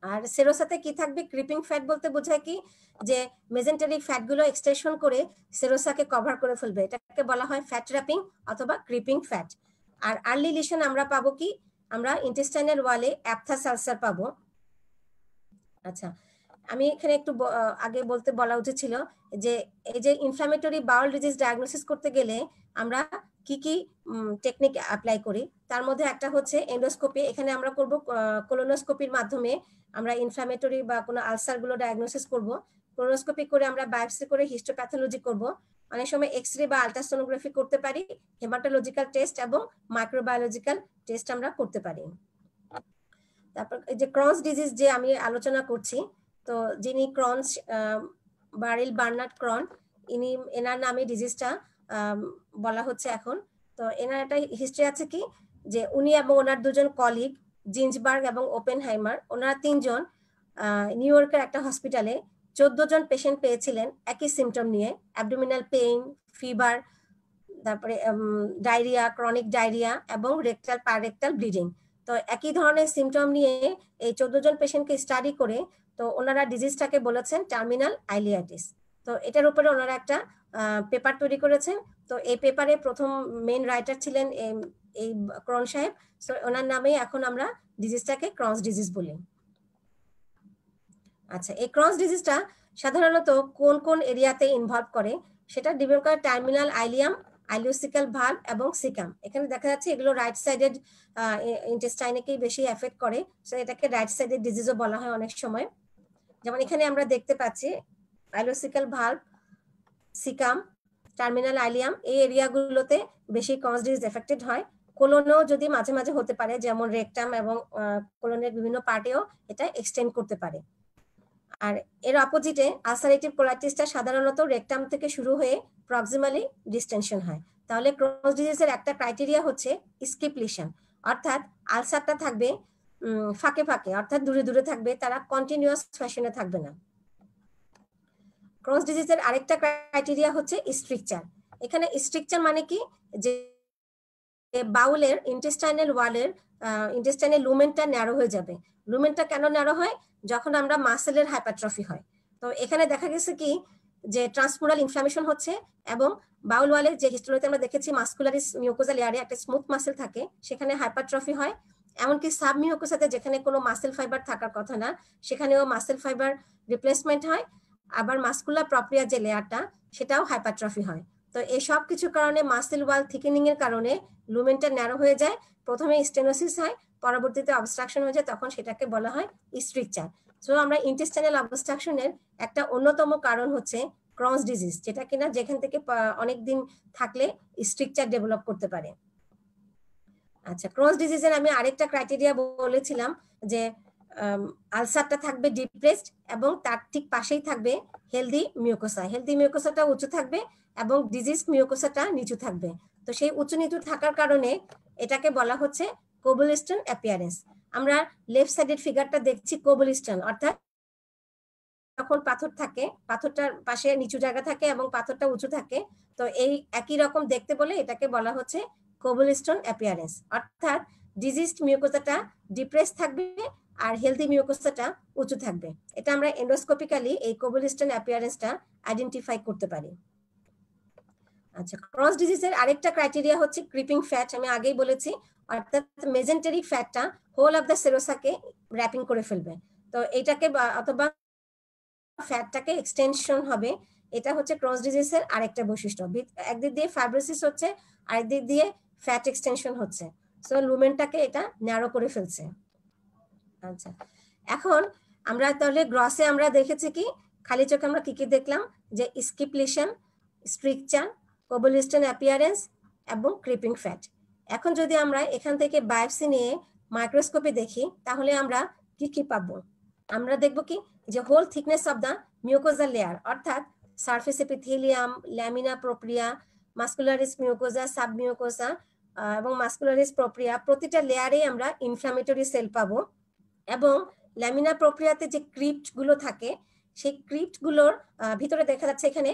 আর সেরোসাতে কি থাকবে? ক্রিপিং ফ্যাট বলতে বোঝায় কি যে মেজেন্টারিক ফ্যাটগুলো এক্সটেনশন করে সেরোসাকে কভার করে ফেলবে, এটাকে বলা হয় ফ্যাট র্যাপিং অথবা ক্রিপিং ফ্যাট। আর আর্লি লিশন আমরা পাবো কি? আমরা ইন্টেস্টাইনাল ওয়ালে অ্যাপথাস আলসার পাবো। আচ্ছা, আমি এখানে একটু আগে বলা উচিত ছিল যে এই যে ইনফ্ল্যামেটরি বাউল ডিজিজ ডায়াগনোসিস করতে গেলে আমরা কি কি টেকনিক অ্যাপ্লাই করি, তার মধ্যে একটা হচ্ছে এন্ডোস্কোপি। এখানে আমরা করব কোলোনোস্কোপির মাধ্যমে আমরা ইনফ্ল্যামেটরি বা কোনো আলসারগুলো ডায়াগনোসিস করব। কোলোনোস্কোপি করে আমরা বায়োপসি করে হিস্টোপ্যাথোলজি করব, অনেক সময় এক্সরে বা আলট্রাসোনোগ্রাফি করতে পারি, হেমাটোলজিক্যাল টেস্ট এবং মাইক্রোবায়োলজিক্যাল টেস্ট আমরা করতে পারি। তারপর এই যে ক্রনস ডিজিজ যে আমি আলোচনা করছি, তো যিনি ক্রনস বারিল বার্নার্ড ক্রন, এনার নামে ডিজিজটা বলা হচ্ছে এখন। তো এনার একটা হিস্ট্রি আছে কি যে উনি এবং ওনার দুজন কলিগ জিঞ্জবার্গ এবং ওপেনহাইমার, ওনারা তিনজন নিউ ইয়র্কের একটা হসপিটালে 14 জন পেশেন্ট পেয়েছিলেন একই সিমটম নিয়ে, অ্যাবডোমিনাল পেইন, ফিভার, তারপরে ডায়রিয়া, ক্রনিক ডায়রিয়া এবং পাররেক্টাল ব্লিডিং। তো একই ধরনের সিমটম নিয়ে এই 14 জন পেশেন্টকে স্টাডি করে তো ওনারা ডিজিজটাকে বলেছেন টার্মিনাল আইলিয়াটিস। তো এটার উপরে ওনারা একটা পেপার তৈরি করেছেন। তো এই পেপারে প্রথম মেইন রাইটার ছিলেন এই ক্রন সাহেব। সো ওনার নামেই এখন আমরা ডিজিজটাকে ক্রনস ডিজিজ বলি। আচ্ছা, এই ক্রনস ডিজিজটা সাধারণত কোন কোন এরিয়াতে ইনভলভ করে সেটা ডিপেন্ড করে টার্মিনাল আইলিয়াম, আইলিওসিক্যাল ভালভ এবং সিকাম। এখানে দেখা যাচ্ছে এগুলো রাইট সাইডেড ইন্টেস্টাইনকেই বেশি এফেক্ট করে, সো এটাকে রাইট সাইডেড ডিজিজও বলা হয় অনেক সময়। যেমন এখানে আমরা দেখতে পাচ্ছি আইলিওসিক্যাল ভালভ, সিকাম, টার্মিনাল আইলিয়াম, এই এরিয়াগুলোতে বেশি ক্রনস ডিজিজ এফেক্টেড হয়। কোলনও যদি মাঝে মাঝে হতে পারে, যেমন রেকটাম এবং কোলনের বিভিন্ন পার্টেও এটা এক্সটেন্ড করতে পারে। আর এর অপোজিটে আলসারেটিভ কোলাইটিসটা সাধারণত রেকটাম থেকে শুরু হয়ে প্রক্সিমালি ডিস্টেনশন হয়। তাহলে ক্রনস ডিজিজের একটা ক্রাইটেরিয়া হচ্ছে স্কিপ লিশন, অর্থাৎ আলসারটা থাকবে ফাঁকে ফাঁকে, অর্থাৎ দূরে দূরে থাকবে, তারা কন্টিনিউয়াস ফ্যাশনে থাকবে না। ক্রনস ডিজিজের আরেকটা ক্রাইটেরিয়া হচ্ছে স্ট্রিকচার। এখানে স্ট্রিকচার মানে কি, যে বাউলের ইন্টেস্টাইনাল ওয়ালের ইন্টেস্টাইনাল লুমেনটা ন্যারো হয়ে যাবে। লুমেনটা কেন ন্যারো হয়? যখন আমরা মাসেলের হাইপারট্রফি হয়। তো এখানে দেখা গেছে কি যে ট্রান্সমুরাল ইনফ্লামেশন হচ্ছে এবং বাউল ওয়ালের যে হিস্টোরিতে আমরা দেখেছি মাসকুলারিস মিউকোজা লেয়ারে একটা স্মুথ মাসেল থাকে, সেখানে হাইপারট্রফি হয়। এমনকি সাব মিউকোসাতে যেখানে কোনো মাসেল ফাইবার থাকার কথা না, সেখানেও মাসেল ফাইবার রিপ্লেসমেন্ট হয়। আবার মাসকুলার প্রপ্রিয়া যে লেয়ারটা, সেটাও হাইপারট্রফি হয়। তো এই সব কিছু কারণে মাসেল ওয়াল থিকেনিং এর কারণে লুমেনটা ন্যারো হয়ে যায়। প্রথমে স্টেনোসিস হয়, পরবর্তীতে অবস্ট্রাকশন হয়ে যায়, তখন সেটাকে বলা হয় স্ট্রিকচার। সো আমরা ইন্টেস্টাইনাল অবস্ট্রাকশনের একটা অন্যতম কারণ হচ্ছে ক্রনস ডিজিজ, যেটা কিনা যেখান থেকে অনেক দিন থাকলে স্ট্রিকচার ডেভেলপ করতে পারে। আচ্ছা, ক্রনস ডিজিজের আমি আরেকটা ক্রাইটেরিয়া বলেছিলাম যে আলসারটা থাকবে ডিপ্রেসড এবং তার ঠিক পাশেই থাকবে হেলদি মিউকোসা। হেলদি মিউকোসাটা উঁচু থাকবে এবং ডিজিজ মিউকোসাটা নিচু থাকবে। তো সেই উঁচু নিচু থাকার কারণে এটাকে বলা হচ্ছে কোবলস্টোন অ্যাপিয়ারেন্স। আমরা লেফট সাইডের ফিগারটা দেখছি কোবলস্টোন, অর্থাৎ যখন পাথর থাকে, পাথরটার পাশে নিচু জায়গা থাকে এবং পাথরটা উঁচু থাকে, তো এই একই রকম দেখতে বলে এটাকে বলা হচ্ছে কোবলস্টোন অ্যাপিয়ারেন্স। অর্থাৎ ডিজিজড মিউকোসাটা ডিপ্রেস থাকবে আর হেলদি মিউকোসাটা উঁচু থাকবে। এটা আমরা এন্ডোস্কোপিক্যালি এই কোবলস্টোন অ্যাপিয়ারেন্সটা আইডেন্টিফাই করতে পারি। আচ্ছা, ক্রনস ডিজিজের আরেকটা ক্রাইটেরিয়া হচ্ছে ক্রিপিং ফ্যাট। আমি আগেই বলেছি, অর্থাৎ মেজেন্টেরিক ফ্যাটটা হোল অফ দ্য সেরোসাকে র্যাপিং করে ফেলবে। তো এটাকে অথবা ফ্যাটটাকে এক্সটেনশন হবে, এটা হচ্ছে ক্রনস ডিজিজের আরেকটা বৈশিষ্ট্য। একদিক দিয়ে ফাইব্রোসিস হচ্ছে, আরেক দিক দিয়ে ফ্যাট এক্সটেনশন হচ্ছে। সো লুমেনটাকে এটা ন্যারো করে ফেলছে। আচ্ছা, এখন আমরা তাহলে গ্রসে আমরা দেখেছি কি, খালি চোখে আমরা কি কি দেখলাম, যে স্কিপ লিশন, স্ট্রিকচার, কোবলস্টোন অ্যাপিয়ারেন্স এবং ক্রিপিং ফ্যাট। এখন যদি আমরা এখান থেকে বায়োপসি নিয়ে মাইক্রোস্কোপে দেখি, তাহলে আমরা কি কি পাবো? আমরা দেখব কি, যে whole thickness of the mucosa layer, অর্থাৎ surface epithelium, lamina propria, muscularis mucosa, submucosa এবং মাসকুলারিস প্রোপ্রিয়া, প্রতিটা লেয়ারে আমরা ইনফ্লামেটরি সেল পাবো। এবং ল্যামিনা প্রক্রিয়াতে যে ক্রিপ্ট গুলো থাকে, সেই ক্রিপ্ট গুলোর ভিতরে দেখা যাচ্ছে এখানে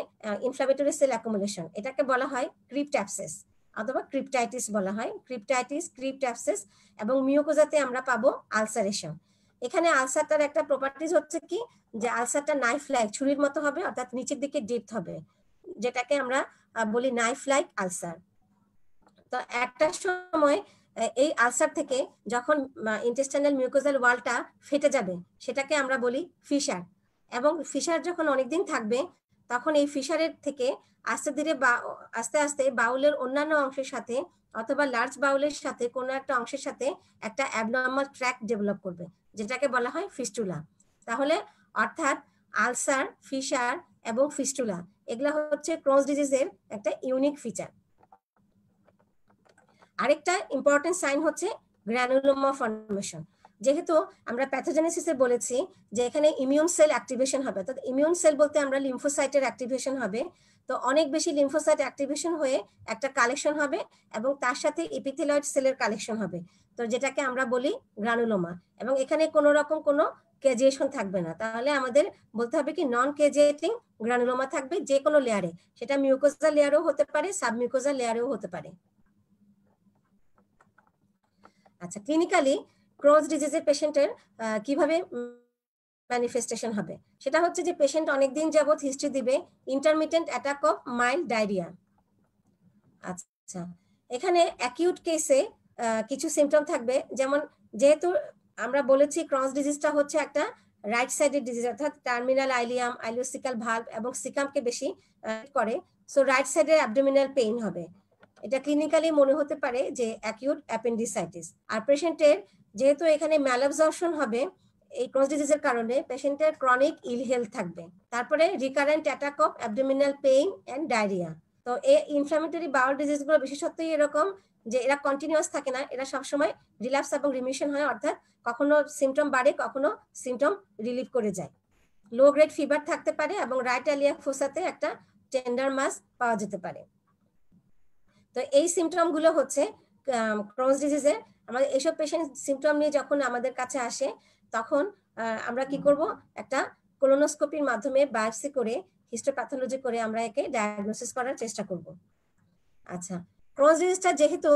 ইনফ্লামেটরি সেল অ্যাকুমুলেশন। এটাকে বলা হয় ক্রিপ্ট অ্যাবসেস অথবা ক্রিপ্টাইটিস বলা হয়। ক্রিপ্টাইটিস, ক্রিপ্ট অ্যাবসেস এবং মিউকোজাতে আমরা পাবো আলসারেশন। এখানে আলসারটার একটা প্রপার্টিজ হচ্ছে কি, যে আলসারটা নাইফ লাইক, ছুরির মতো হবে, অর্থাৎ নিচের দিকে ডিপ হবে, যেটাকে আমরা বলি নাইফ লাইক আলসার। তো একটা সময় এই আলসার থেকে যখন ইন্টেস্টাইনাল মিউকোজাল ওয়ালটা ফেটে যাবে, সেটাকে আমরা বলি ফিশার। এবং ফিশার যখন অনেকদিন থাকবে, তখন এই ফিশারের থেকে আস্তে ধীরে আস্তে আস্তে বাউলের অন্যান্য অংশের সাথে অথবা লার্জ বাউলের সাথে কোনো একটা অংশের সাথে একটা অ্যাবনর্মাল ট্র্যাক ডেভেলপ করবে, যেটাকে বলা হয় ফিস্টুলা। তাহলে অর্থাৎ আলসার, ফিশার এবং ফিস্টুলা, এগুলা হচ্ছে ক্রনস ডিজিজের একটা ইউনিক ফিচার। আরেকটা ইম্পর্টেন্ট সাইন হচ্ছে গ্রানুলোমা ফর্মেশন। যেহেতু আমরা প্যাথোজেনেসিসে বলেছি যে এখানে ইমিউন সেল অ্যাক্টিভেশন হবে, অর্থাৎ ইমিউন সেল বলতে আমরা লিম্ফোসাইটের অ্যাক্টিভেশন হবে। তো অনেক বেশি লিম্ফোসাইট অ্যাক্টিভেশন হয়ে একটা কালেকশন হবে এবং তার সাথে এপিথেলয়েড সেলের কালেকশন হবে, তো যেটাকে আমরা বলি গ্রানুলোমা। এবং এখানে কোনো রকম কোনো কেজিয়েশন থাকবে না। তাহলে আমাদের বলতে হবে কি, নন কেজিয়েটিং গ্রানুলোমা থাকবে যে কোনো লেয়ারে, সেটা মিউকোজা লেয়ারেও হতে পারে, সাব মিউকোজা লেয়ারেও হতে পারে। আচ্ছা, ক্লিনিক্যালি ক্রনস ডিজিজের পেশেন্টের কিভাবে ম্যানিফেস্টেশন হবে, সেটা হচ্ছে যে পেশেন্ট অনেকদিন যাবত হিস্ট্রি দিবে intermittent attack of mild diarrhoea. আচ্ছা, এখানে অ্যাকিউট কেসে কিছু সিমটম থাকবে, যেমন যেহেতু আমরা বলেছি ক্রনস ডিজিজটা হচ্ছে একটা রাইট সাইডের ডিজিজ, অর্থাৎ টার্মিনাল আইলিয়াম, আইলিওসিক্যাল ভালভ এবং সিকামকে বেশি করে, সো রাইট সাইডের অ্যাবডোমিনাল পেইন হবে। এটা ক্লিনিক্যালি মনে হতে পারে যে অ্যাকিউট অ্যাপেন্ডিসাইটিস। আর পেশেন্টের যেহেতু এখানে ম্যালঅ্যাবজর্পশন হবে এই ক্রনস ডিজিজের কারণে, পেশেন্টের ক্রনিক ইল হেলথ থাকবে। তারপরে recurrent attack of abdominal pain and diarrhoea. তো এই ইনফ্ল্যামেটরি বাউল ডিজিজগুলো বিশেষত্বই এরকম যে এরা কন্টিনিউয়াস থাকে না, এরা সবসময় রিল্যাপস এবং রিমিশন হয়, অর্থাৎ কখনো সিমটম বাড়ে, কখনো সিমটম রিলিভ করে যায়। লো গ্রেড ফিভার থাকতে পারে এবং রাইট ইলিয়াক ফোসাতে একটা টেন্ডার মাস পাওয়া যেতে পারে। তো এই সিমটম গুলো হচ্ছে ক্রনস ডিজিজের। আমাদের এইসব পেশেন্ট সিমটম নিয়ে যখন আমাদের কাছে আসে, তখন আমরা কি করব, একটা কোলোনোস্কোপির মাধ্যমে বায়োপসি করে হিস্টোপ্যাথোলজি করে আমরা একে ডায়াগনোসিস করার চেষ্টা করব। আচ্ছা, ক্রনস ডিজিজটা যেহেতু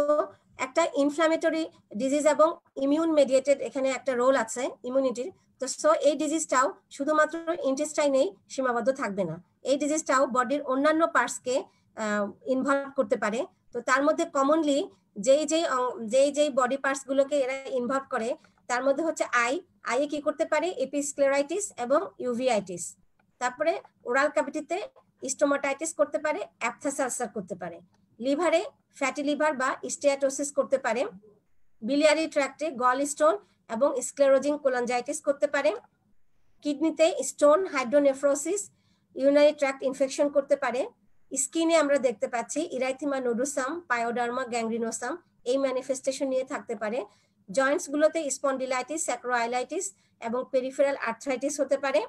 একটা ইনফ্ল্যামেটরি ডিজিজ এবং ইমিউন মেডিয়েটেড, এখানে একটা রোল আছে ইমিউনিটির, তো সো এই ডিজিজটাও শুধুমাত্র ইন্টেস্টাইনেই সীমাবদ্ধ থাকবে না, এই ডিজিজটাও বডির অন্যান্য পার্টসকে ইনভলভ করতে পারে। তো তার মধ্যে কমনলি যেই বডি পার্টস গুলোকে এরা ইনভলভ করে, তার মধ্যে হচ্ছে আইয়ে কি করতে পারে, এপিস্ক্লেরাইটিস এবং ইউভিআইটিস। তারপরে ওরাল ক্যাভিটিতে স্টোমাটাইটিস করতে পারে, অ্যাপথাস আলসার করতে পারে। লিভারে ফ্যাটি লিভার বা স্টিয়াটোসিস করতে পারে। বিলিয়ারি ট্র্যাক্টে গল স্টোন এবং স্ক্লেরোজিং কোলাঞ্জাইটিস করতে পারে। কিডনিতে stone, hydronephrosis, urinary tract infection করতে পারে। স্কিনে আমরা দেখতে পাচ্ছি ইরাইথিমা নোডোসাম, পায়োডার্মা গ্যাংগ্রিনোসাম, এই ম্যানিফেস্টেশন নিয়ে থাকতে পারে। জয়েন্টস গুলোতে স্পন্ডিলাইটিস, স্যাক্রোআইলাইটিস এবং পেরিফেরাল আর্থ্রাইটিস হতে পারে।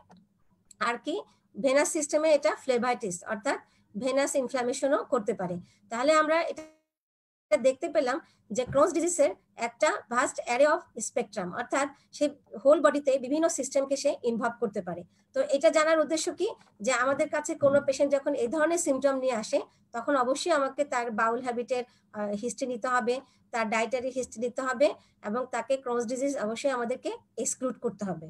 আর কি ভেনাস সিস্টেমে এটা ফ্লেভাইটিস, অর্থাৎ ভেনাস ইনফ্ল্যামেশনও করতে পারে। তাহলে আমরা এটা দেখতে পেলাম যে ক্রনস ডিজিজের একটা ভাস্ট অ্যারে অফ স্পেকট্রাম, অর্থাৎ সে হোল বডিতে বিভিন্ন সিস্টেমকে সে ইনভলভ করতে পারে। তো এটা জানার উদ্দেশ্য কি, যে আমাদের কাছে কোনো পেশেন্ট যখন এই ধরনের সিমটম নিয়ে আসে, তখন অবশ্যই আমাকে তার বাউল হ্যাবিটের হিস্ট্রি নিতে হবে, তার ডায়েটারি হিস্ট্রি নিতে হবে, এবং তাকে ক্রনস ডিজিজ অবশ্যই আমাদেরকে এক্সক্লুড করতে হবে।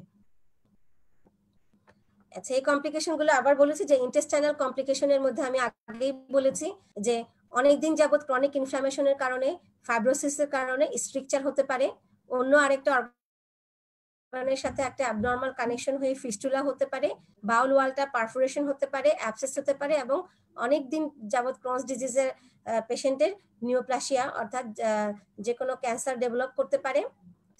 আচ্ছা, এই কমপ্লিকেশন গুলো আবার বলেছি যে ইন্টেস্টাইনাল কমপ্লিকেশনের মধ্যে আমি আগেই বলেছি যে অনেকদিন যাবত ক্রনিক ইনফ্লামেশনের কারণে, ফাইব্রোসিসের কারণে স্ট্রিকচার হতে পারে, অন্য আরেকটা অর্গানের সাথে একটা অ্যাবনর্মাল কানেকশন হয়ে ফিস্টুলা হতে পারে, বাউল ওয়ালটা পারফোরেশন হতে পারে, অ্যাবসেস হতে পারে, এবং অনেকদিন যাবত ক্রনস ডিজিজের পেশেন্টের নিওপ্লাসিয়া, অর্থাৎ যে কোনো ক্যান্সার ডেভেলপ করতে পারে।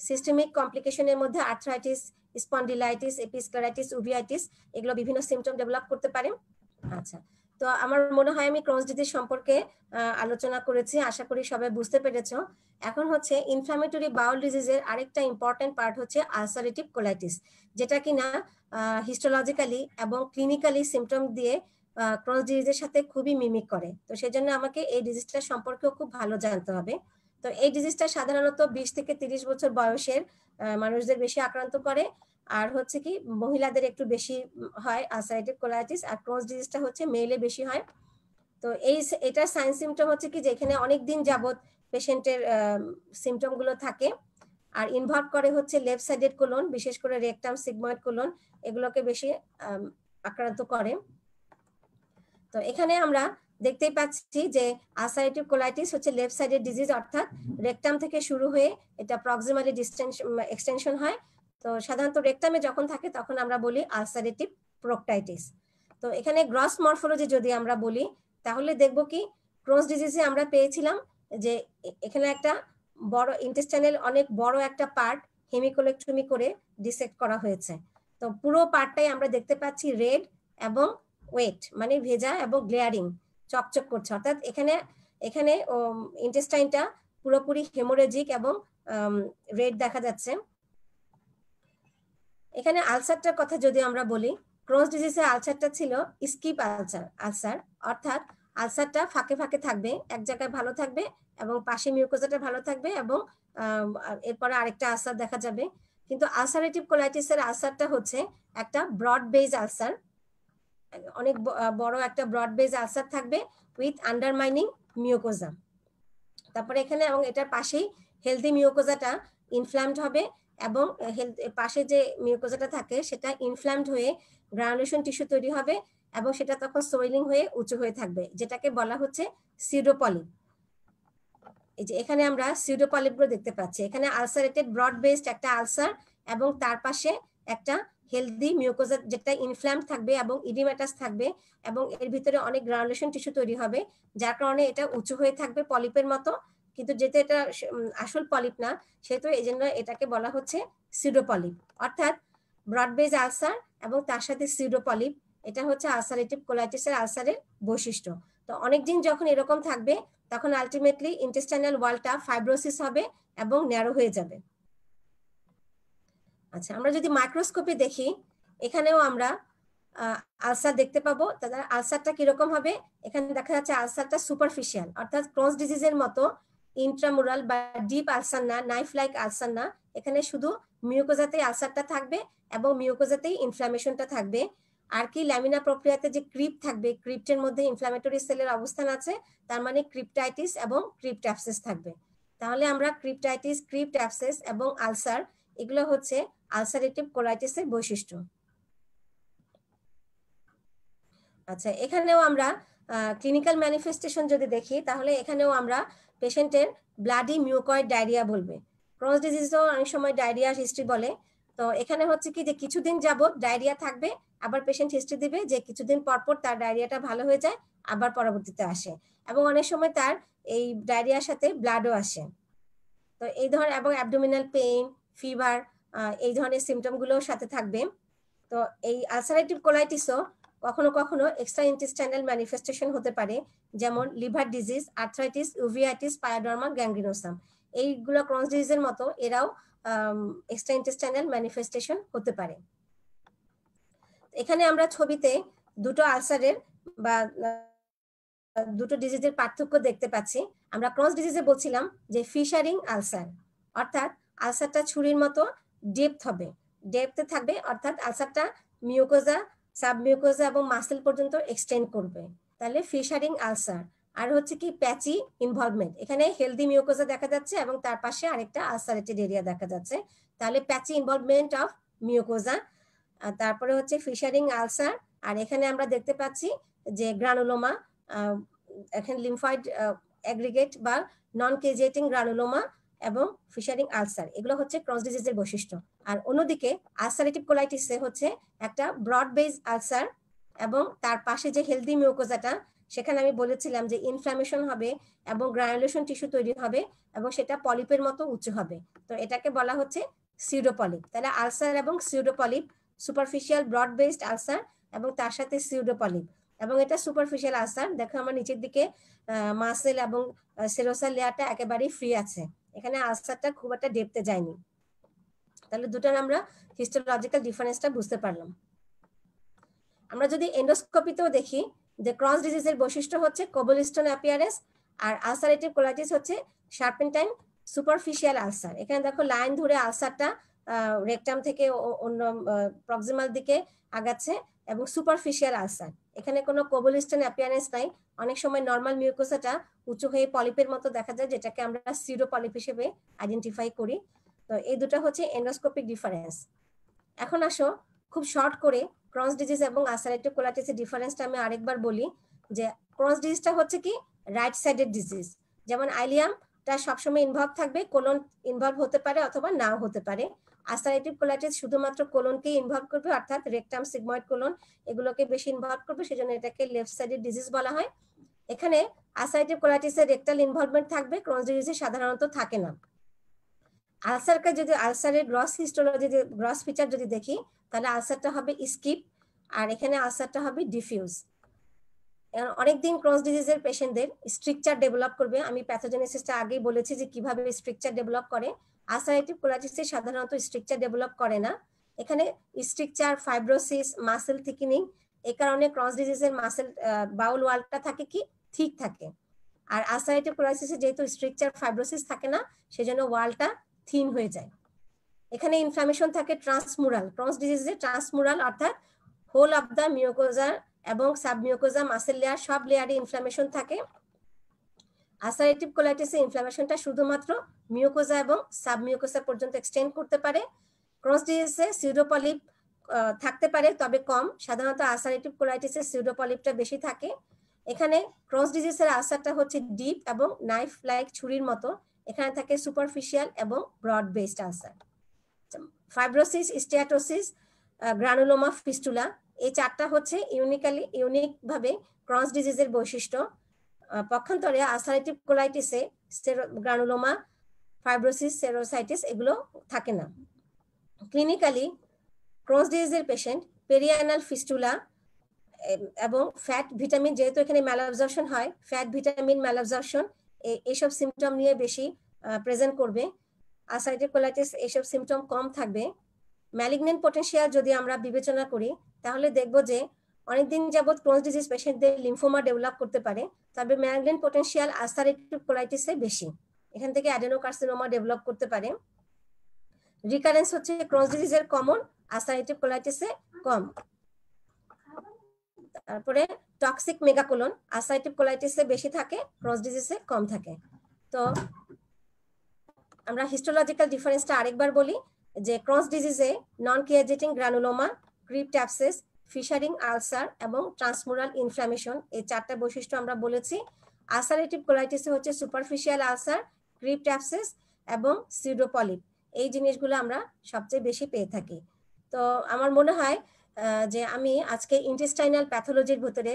সিস্টেমিক কমপ্লিকেশনের মধ্যে আর্থ্রাইটিস, স্পন্ডিলাইটিস, এপিস্ক্লেরাইটিস, উভিআইটিস, এগুলো বিভিন্ন সিমটম ডেভেলপ করতে পারে। আচ্ছা, তো আমার মনে হয় আমি ক্রনস ডিজিজ সম্পর্কে আলোচনা করেছি, আশা করি সবাই বুঝতে পেরেছো। এখন হচ্ছে ইনফ্ল্যামেটরি বাউল ডিজিজের আরেকটা ইম্পর্টেন্ট পার্ট হচ্ছে আলসারেটিভ কোলাইটিস, যেটা কিনা হিস্টোলজিক্যালি এবং ক্লিনিক্যালি সিমটম দিয়ে ক্রনস ডিজিজের সাথে খুবই মিমিক করে। তো সেজন্য আমাকে এই ডিজিজটা সম্পর্কেও খুব ভালো জানতে হবে। তো এই ডিজিজটা সাধারণত 20 থেকে 30 বছর বয়সের মানুষদের বেশি আক্রান্ত করে, আর হচ্ছে কি মহিলাদের একটু বেশি হয় আলসারেটিভ কোলাইটিস, আর ক্রনস ডিজিজটা হচ্ছে মেলে বেশি হয়। তো এটার সাইন সিমটম হচ্ছে কি, যেখানে অনেক দিন যাবত পেশেন্টের সিমটম গুলো থাকে, আর ইনভলভ করে হচ্ছে লেফট সাইডেড কোলন, বিশেষ করে রেকটাম, সিগময়েড কোলন, এগুলোকে বেশি আক্রান্ত করে। তো এখানে আমরা দেখতেই পাচ্ছি যে আলসারেটিভ কোলাইটিস হচ্ছে লেফট সাইডের ডিজিজ, অর্থাৎ রেকটাম থেকে শুরু হয়ে এটা প্রক্সিমালি এক্সটেনশন হয়। তো সাধারণত রেকটামে যখন থাকে তখন আমরা বলি আলসারেটিভ প্রোক্টাইটিস। তো এখানে গ্রস মরফোলজি যদি আমরা বলি, তাহলে দেখবো কি ক্রনস ডিজিজে আমরা পেয়েছিলাম যে এখানে একটা বড় ইন্টেস্টাইনাল অনেক বড় একটা পার্ট হেমিকোলেক্টমি করে ডিসেক্ট করা হয়েছে। তো পুরো পার্টটাই আমরা দেখতে পাচ্ছি রেড এবং ওয়েট, মানে ভেজা এবং গ্লেয়ারিং, চকচক করছে, অর্থাৎ এখানে ইন্টেস্টাইনটা পুরোপুরি হেমোরেজিক এবং রেড দেখা যাচ্ছে। এখানে আলসারটার কথা যদি আমরা বলি, ক্রনস ডিজিজের আলসারটা ছিল স্কিপ আলসার, অর্থাৎ আলসারটা ফাঁকে ফাঁকে থাকবে, এক জায়গায় ভালো থাকবে এবং পাশে মিউকোজাটা ভালো থাকবে, এবং এরপরে আরেকটা আলসার দেখা যাবে। কিন্তু আলসারেটিভ কোলাইটিসের আলসারটা হচ্ছে একটা ব্রড বেজ আলসার, অনেক বড় একটা ব্রড বেজ আলসার থাকবে উইথ আন্ডারমাইনিং মিউকোজা। তারপরে এখানে এবং এটার পাশেই হেলদি মিউকোজাটা ইনফ্ল্যামড হবে এবং পাশে যে মিউকোজাটা থাকে সেটা ইনফ্ল্যামড হয়ে গ্রানুলেশন টিস্যু তৈরি হবে এবং সেটা তখন সোয়েলিং হয়ে উঁচু হয়ে থাকবে, যেটাকে বলা হচ্ছে সিউডোপলিপ। এই যে এখানে আমরা সিউডোপলিপগুলো দেখতে পাচ্ছি। এখানে আলসারেটেড ব্রড বেসড একটা আলসার এবং তার পাশে একটা হেলদি মিউকোজা যেটা ইনফ্ল্যামড থাকবে এবং ইডিমেটাস থাকবে এবং এর ভিতরে অনেক গ্রানুলেশন টিস্যু তৈরি হবে, যার কারণে এটা উঁচু হয়ে থাকবে পলিপের মতো। কিন্তু যেহেতু এটা আসল পলিপ না, সেহেতু এই জন্য এটাকে বলা হচ্ছে সিউডোপলিপ। অর্থাৎ ব্রড বেস আলসার এবং তার সাথে সিউডোপলিপ, এটা হচ্ছে আলসারেটিভ কোলাইটিসের আলসারের বৈশিষ্ট্য। তো অনেকদিন যখন এরকম থাকবে তখন আলটিমেটলি ইন্টেস্টাইনাল ওয়ালটা ফাইব্রোসিস হবে এবং ন্যারো হয়ে যাবে। আচ্ছা, আমরা যদি মাইক্রোস্কোপে দেখি এখানেও আমরা আলসার দেখতে পাবো। তাহলে আলসারটা কিরকম হবে? এখানে দেখা যাচ্ছে আলসারটা সুপারফিশিয়াল, অর্থাৎ ক্রস ডিজিজের মতো ইন্ট্রামুরাল বা ডিপ আলসার না, নাইফ লাইক আলসার না। এখানে শুধু মিউকোজাতেই আলসারটা থাকবে এবং মিউকোজাতেই ইনফ্ল্যামেশনটা থাকবে। আর কি ল্যামিনা প্রক্রিয়াতে যে ক্রিপ্ট থাকবে, ক্রিপ্টের মধ্যে ইনফ্ল্যামেটরি সেলের অবস্থান আছে, তার মানে ক্রিপ্টাইটিস এবং ক্রিপ্ট অ্যাবসেস থাকবে। তাহলে আমরা ক্রিপ্টাইটিস, ক্রিপ্ট অ্যাবসেস এবং আলসার, এগুলো হচ্ছে আলসারেটিভ কোলাইটিসের বৈশিষ্ট্য। আচ্ছা, এখানেও আমরা ক্লিনিক্যাল ম্যানিফেস্টেশন যদি দেখি তাহলে এখানেও আমরা পেশেন্টের ব্লাডি মিউকয়েড ডায়রিয়া বলবে। ক্রস ডিজিজও অনেক সময় ডায়রিয়ার হিস্ট্রি বলে। তো এখানে হচ্ছে কি যে কিছুদিন যাবত ডায়রিয়া থাকবে, আবার পেশেন্ট হিস্ট্রি দিবে যে কিছুদিন পরপর তার ডায়রিয়াটা ভালো হয়ে যায়, আবার পরবর্তীতে আসে এবং অনেক সময় তার এই ডায়রিয়ার সাথে ব্লাডও আসে। তো এই ধরনের এবং অ্যাবডোমিনাল পেইন, ফিভার, এই ধরনের সিমটমগুলোর সাথে থাকবে। তো এই আলসারেটিভ কোলাইটিসও কখনো কখনো এক্সট্রা ইন্টেস্টাইনাল ম্যানিফেস্টেশন হতে পারে, যেমন লিভার ডিজিজ, আর্থ্রাইটিস, উভিয়াইটিস, পায়োডার্মা গ্যাংগ্রিনোসাম। এইগুলো ক্রস ডিজিজের মতো এরাও এক্সট্রা ইন্টেস্টাইনাল ম্যানিফেস্টেশন হতে পারে। এখানে আমরা ছবিতে দুটো আলসারের বা দুটো ডিজিজের পার্থক্য দেখতে পাচ্ছি। আমরা ক্রস ডিজিজে বলছিলাম যে ফিশারিং আলসার, অর্থাৎ আলসারটা ছুরির মতো ডেপথ হবে, ডেপথে থাকবে, অর্থাৎ আলসারটা মিউকোজা, সাবমিউকোজা এবং মাসেল পর্যন্ত এক্সটেন্ড করবে, তাহলে ফিশারিং আলসার। আর হচ্ছে কি প্যাচি ইনভলভমেন্ট, এখানে হেলদি মিউকোজা দেখা যাচ্ছে এবং তার পাশে আরেকটা আলসারেটেড এরিয়া দেখা যাচ্ছে, তাহলে প্যাচি ইনভলভমেন্ট অফ মিউকোজা। তারপরে হচ্ছে ফিশারিং আলসার। আর এখানে আমরা দেখতে পাচ্ছি যে গ্রানুলোমা, এখানে লিমফয়েড অ্যাগ্রিগেট বা নন কেজিয়েটিং গ্রানুলোমা এবং ফিশারিং আলসার, এগুলো হচ্ছে ক্রস ডিজিজের বৈশিষ্ট্য। আর অন্যদিকে আলসারেটিভ কোলাইটিসে হচ্ছে একটা ব্রড বেস আলসার এবং তার পাশে যে হেলদি মিউকোজাটা, সেখানে আমি বলেছিলাম যে ইনফ্ল্যামেশন হবে এবং গ্রানুলেশন টিস্যু তৈরি হবে এবং সেটা পলিপের মতো উঁচু হবে। তো এটাকে বলা হচ্ছে সিউডোপলিপ। তাহলে আলসার এবং সিউডোপলিপ, সুপারফিশিয়াল ব্রড বেসড আলসার এবং তার সাথে সিউডোপলিপ। এবং এটা সুপারফিশিয়াল আলসার, দেখো আমার নিচের দিকে মাসেল এবং সেরোসাল লেয়ারটা একেবারেই ফ্রি আছে, এখানে আলসারটা খুব একটা ডেপথে যায়নি। তাহলে দুটার আমরা হিস্টোলজিক্যাল ডিফারেন্সটা বুঝতে পারলাম। আমরা যদি এন্ডোস্কোপিতেও দেখি যে ক্রস ডিজিজের বৈশিষ্ট্য হচ্ছে কোবলস্টোন অ্যাপিয়ারেন্স, আর আলসারেটিভ কোলাইটিস হচ্ছে শার্পেন্টাইন সুপারফিশিয়াল আলসার। এখানে দেখো লাইন ধরে আলসারটা রেকটাম থেকে অন্য প্রক্সিমাল দিকে আগাচ্ছে এবং সুপারফিশিয়াল আলসার, এখানে কোনো কোবলস্টোন অ্যাপিয়ারেন্স নাই। অনেক সময় নর্মাল মিউকোসাটা উঁচু হয়ে পলিপের মতো দেখা যায়, যেটাকে আমরা সিউডোপলিপ হিসেবে আইডেন্টিফাই করি। তো এই দুটো হচ্ছে এন্ডোস্কোপিক ডিফারেন্স। এখন আসো খুব শর্ট করে ক্রস ডিজিজ এবং আলসারেটিভ কোলাইটিসের ডিফারেন্সটা আমি আরেকবার বলি। যে ক্রস ডিজিজটা হচ্ছে কি রাইট সাইডেড ডিজিজ, যেমন আইলিয়ামটা সবসময় ইনভলভ থাকবে, কোলন ইনভলভ হতে পারে অথবা নাও হতে পারে। আলসারেটিভ কোলাইটিস শুধুমাত্র কোলনকেই ইনভলভ করবে, অর্থাৎ রেকটাম, সিগময়েড কোলন এগুলোকে বেশি ইনভলভ করবে, সেজন্য এটাকে লেফট সাইডেড ডিজিজ বলা হয়। এখানে আলসারেটিভ কোলাইটিসের রেকটাল ইনভলভমেন্ট থাকবে, ক্রস ডিজিজে সাধারণত থাকে না। আলসারকে যদি আলসারের গ্রস হিস্টোলজি, গ্রস ফিচার যদি দেখি তাহলে আলসারটা হবে স্কিপ, আর এখানে আলসারটা হবে ডিফিউজ। অনেকদিন ক্রস ডিজিজের পেশেন্টদের স্ট্রিকচার ডেভেলপ করবে। আমি প্যাথোজেনেসিসটা আগেই বলেছি যে কিভাবে স্ট্রিকচার ডেভেলপ করে। আলসারেটিভ কোলাইটিসে সাধারণত স্ট্রিকচার ডেভেলপ করে না, এখানে স্ট্রিকচার, ফাইব্রোসিস, মাসেল থিকেনিং, এই কারণে ক্রস ডিজিজের মাসেল বাউল ওয়ালটা থাকে কি ঠিক থাকে। আর আলসারেটিভ কোলাইটিসে যেহেতু স্ট্রিকচার, ফাইব্রোসিস থাকে না, সেজন্য ওয়ালটা থিন হয়ে যায়। এখানে ইনফ্লামেশন থাকে ট্রান্সমুরাল, ক্রস ডিজিজে ট্রান্সমুরাল, অর্থাৎ হোল অফ দা মিউকোজা এবং সাবমিউকোজা, মাসেল লেয়ার, সব লেয়ারে ইনফ্লামেশন থাকে। আলসারেটিভ কোলাইটিসে ইনফ্লামেশনটা শুধুমাত্র মিউকোজা এবং সাবমিউকোজা পর্যন্ত এক্সটেন্ড করতে পারে। ক্রোনস ডিজিজে সিউডোপলিপ থাকতে পারে, তবে কম। সাধারণত আলসারেটিভ কোলাইটিসে সিউডোপলিপটা বেশি থাকে। এখানে ক্রোনস ডিজিজের আলসারটা হচ্ছে ডিপ এবং নাইফ লাইক ছুরির মতো। এখানে থাকে সুপারফিশিয়াল এবং broad based ulcer. Fibrosis, steatosis, granuloma, fistula, এই চারটা হচ্ছে ইউনিকভাবে ক্রোনস ডিজিজের বৈশিষ্ট্য। পক্ষান্তরে আলসারেটিভ কোলাইটিসে গ্রানুলোমা, ফাইব্রোসিস, সেরোসাইটিস এগুলো থাকে না। ক্লিনিক্যালি ক্রোনস ডিজিজের পেশেন্ট পেরিয়ানাল ফিস্টুলা এবং ফ্যাট ভিটামিন, যেহেতু এখানে ম্যালঅ্যাবজর্পশন হয়, ফ্যাট ভিটামিন ম্যালঅ্যাবজর্পশন এইসব সিমটম নিয়ে বেশি প্রেজেন্ট করবে। আলসারেটিভ কোলাইটিস এইসব সিমটম কম থাকবে। ম্যালিগনেন্ট পটেনশিয়াল যদি আমরা বিবেচনা করি তাহলে দেখব যে অনেকদিন যাবত ক্রোনস ডিজিজ পেশেন্টদের লিম্ফোমা ডেভেলপ করতে পারে, তবে ম্যালিগনেন্ট পটেনশিয়াল আলসারেটিভ কোলাইটিসে বেশি। এখান থেকে অ্যাডেনোকার্সিনোমা ডেভেলপ করতে পারে। রিকারেন্স হচ্ছে ক্রোনস ডিজিজের কমন, আলসারেটিভ কোলাইটিসে কম। তারপরে টক্সিক মেগাকোলন আলসারেটিভ কোলাইটিসে বেশি থাকে, ক্রোনস ডিজিজে কম থাকে। তো আমরা হিস্টোলজিক্যাল ডিফারেন্সটা আরেকবার বলি যে ক্রোনস ডিজিজে non caseating granuloma, crypt abscess, fissuring ulcer এবং ট্রান্সমুরাল ইনফ্লামেশন, এই চারটা বৈশিষ্ট্য আমরা বলেছি। আলসারেটিভ কোলাইটিসে হচ্ছে সুপারফিশিয়াল আলসার, ক্রিপ্ট অ্যাবসেস এবং সিউডোপলিপ, এই জিনিসগুলো আমরা সবচেয়ে বেশি পেয়ে থাকি। তো আমার মনে হয় যে আমি আজকে ইন্টেস্টাইনাল প্যাথোলজির ভিতরে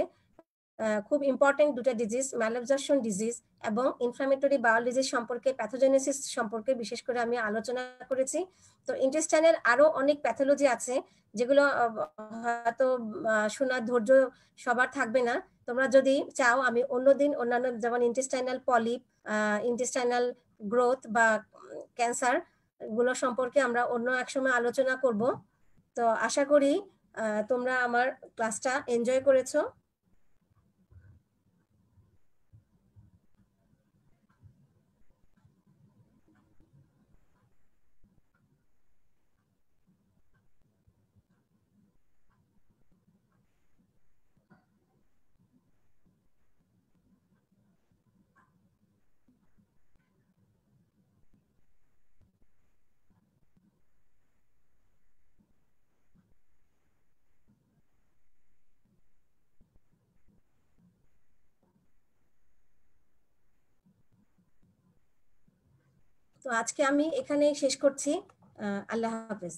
খুব ইম্পর্টেন্ট দুটো ডিজিজ, ম্যালঅ্যাবজর্পশন ডিজিজ এবং ইনফ্লামেটরি বাউল ডিজিজ সম্পর্কে, প্যাথোজেনেসিস সম্পর্কে বিশেষ করে আমি আলোচনা করেছি। তো ইন্টেস্টাইনের আরো অনেক প্যাথোলজি আছে যেগুলো হয়তো শোনার ধৈর্য সবার থাকবে না। তোমরা যদি চাও আমি অন্যদিন অন্যান্য, যেমন ইন্টেস্টাইনাল পলিপ, ইন্টেস্টাইনাল গ্রোথ বা ক্যান্সার গুলো সম্পর্কে আমরা অন্য এক সময় আলোচনা করব। তো আশা করি তোমরা আমার ক্লাসটা এনজয় করেছো। তো আজকে আমি এখানেই শেষ করছি। আল্লাহ হাফেজ।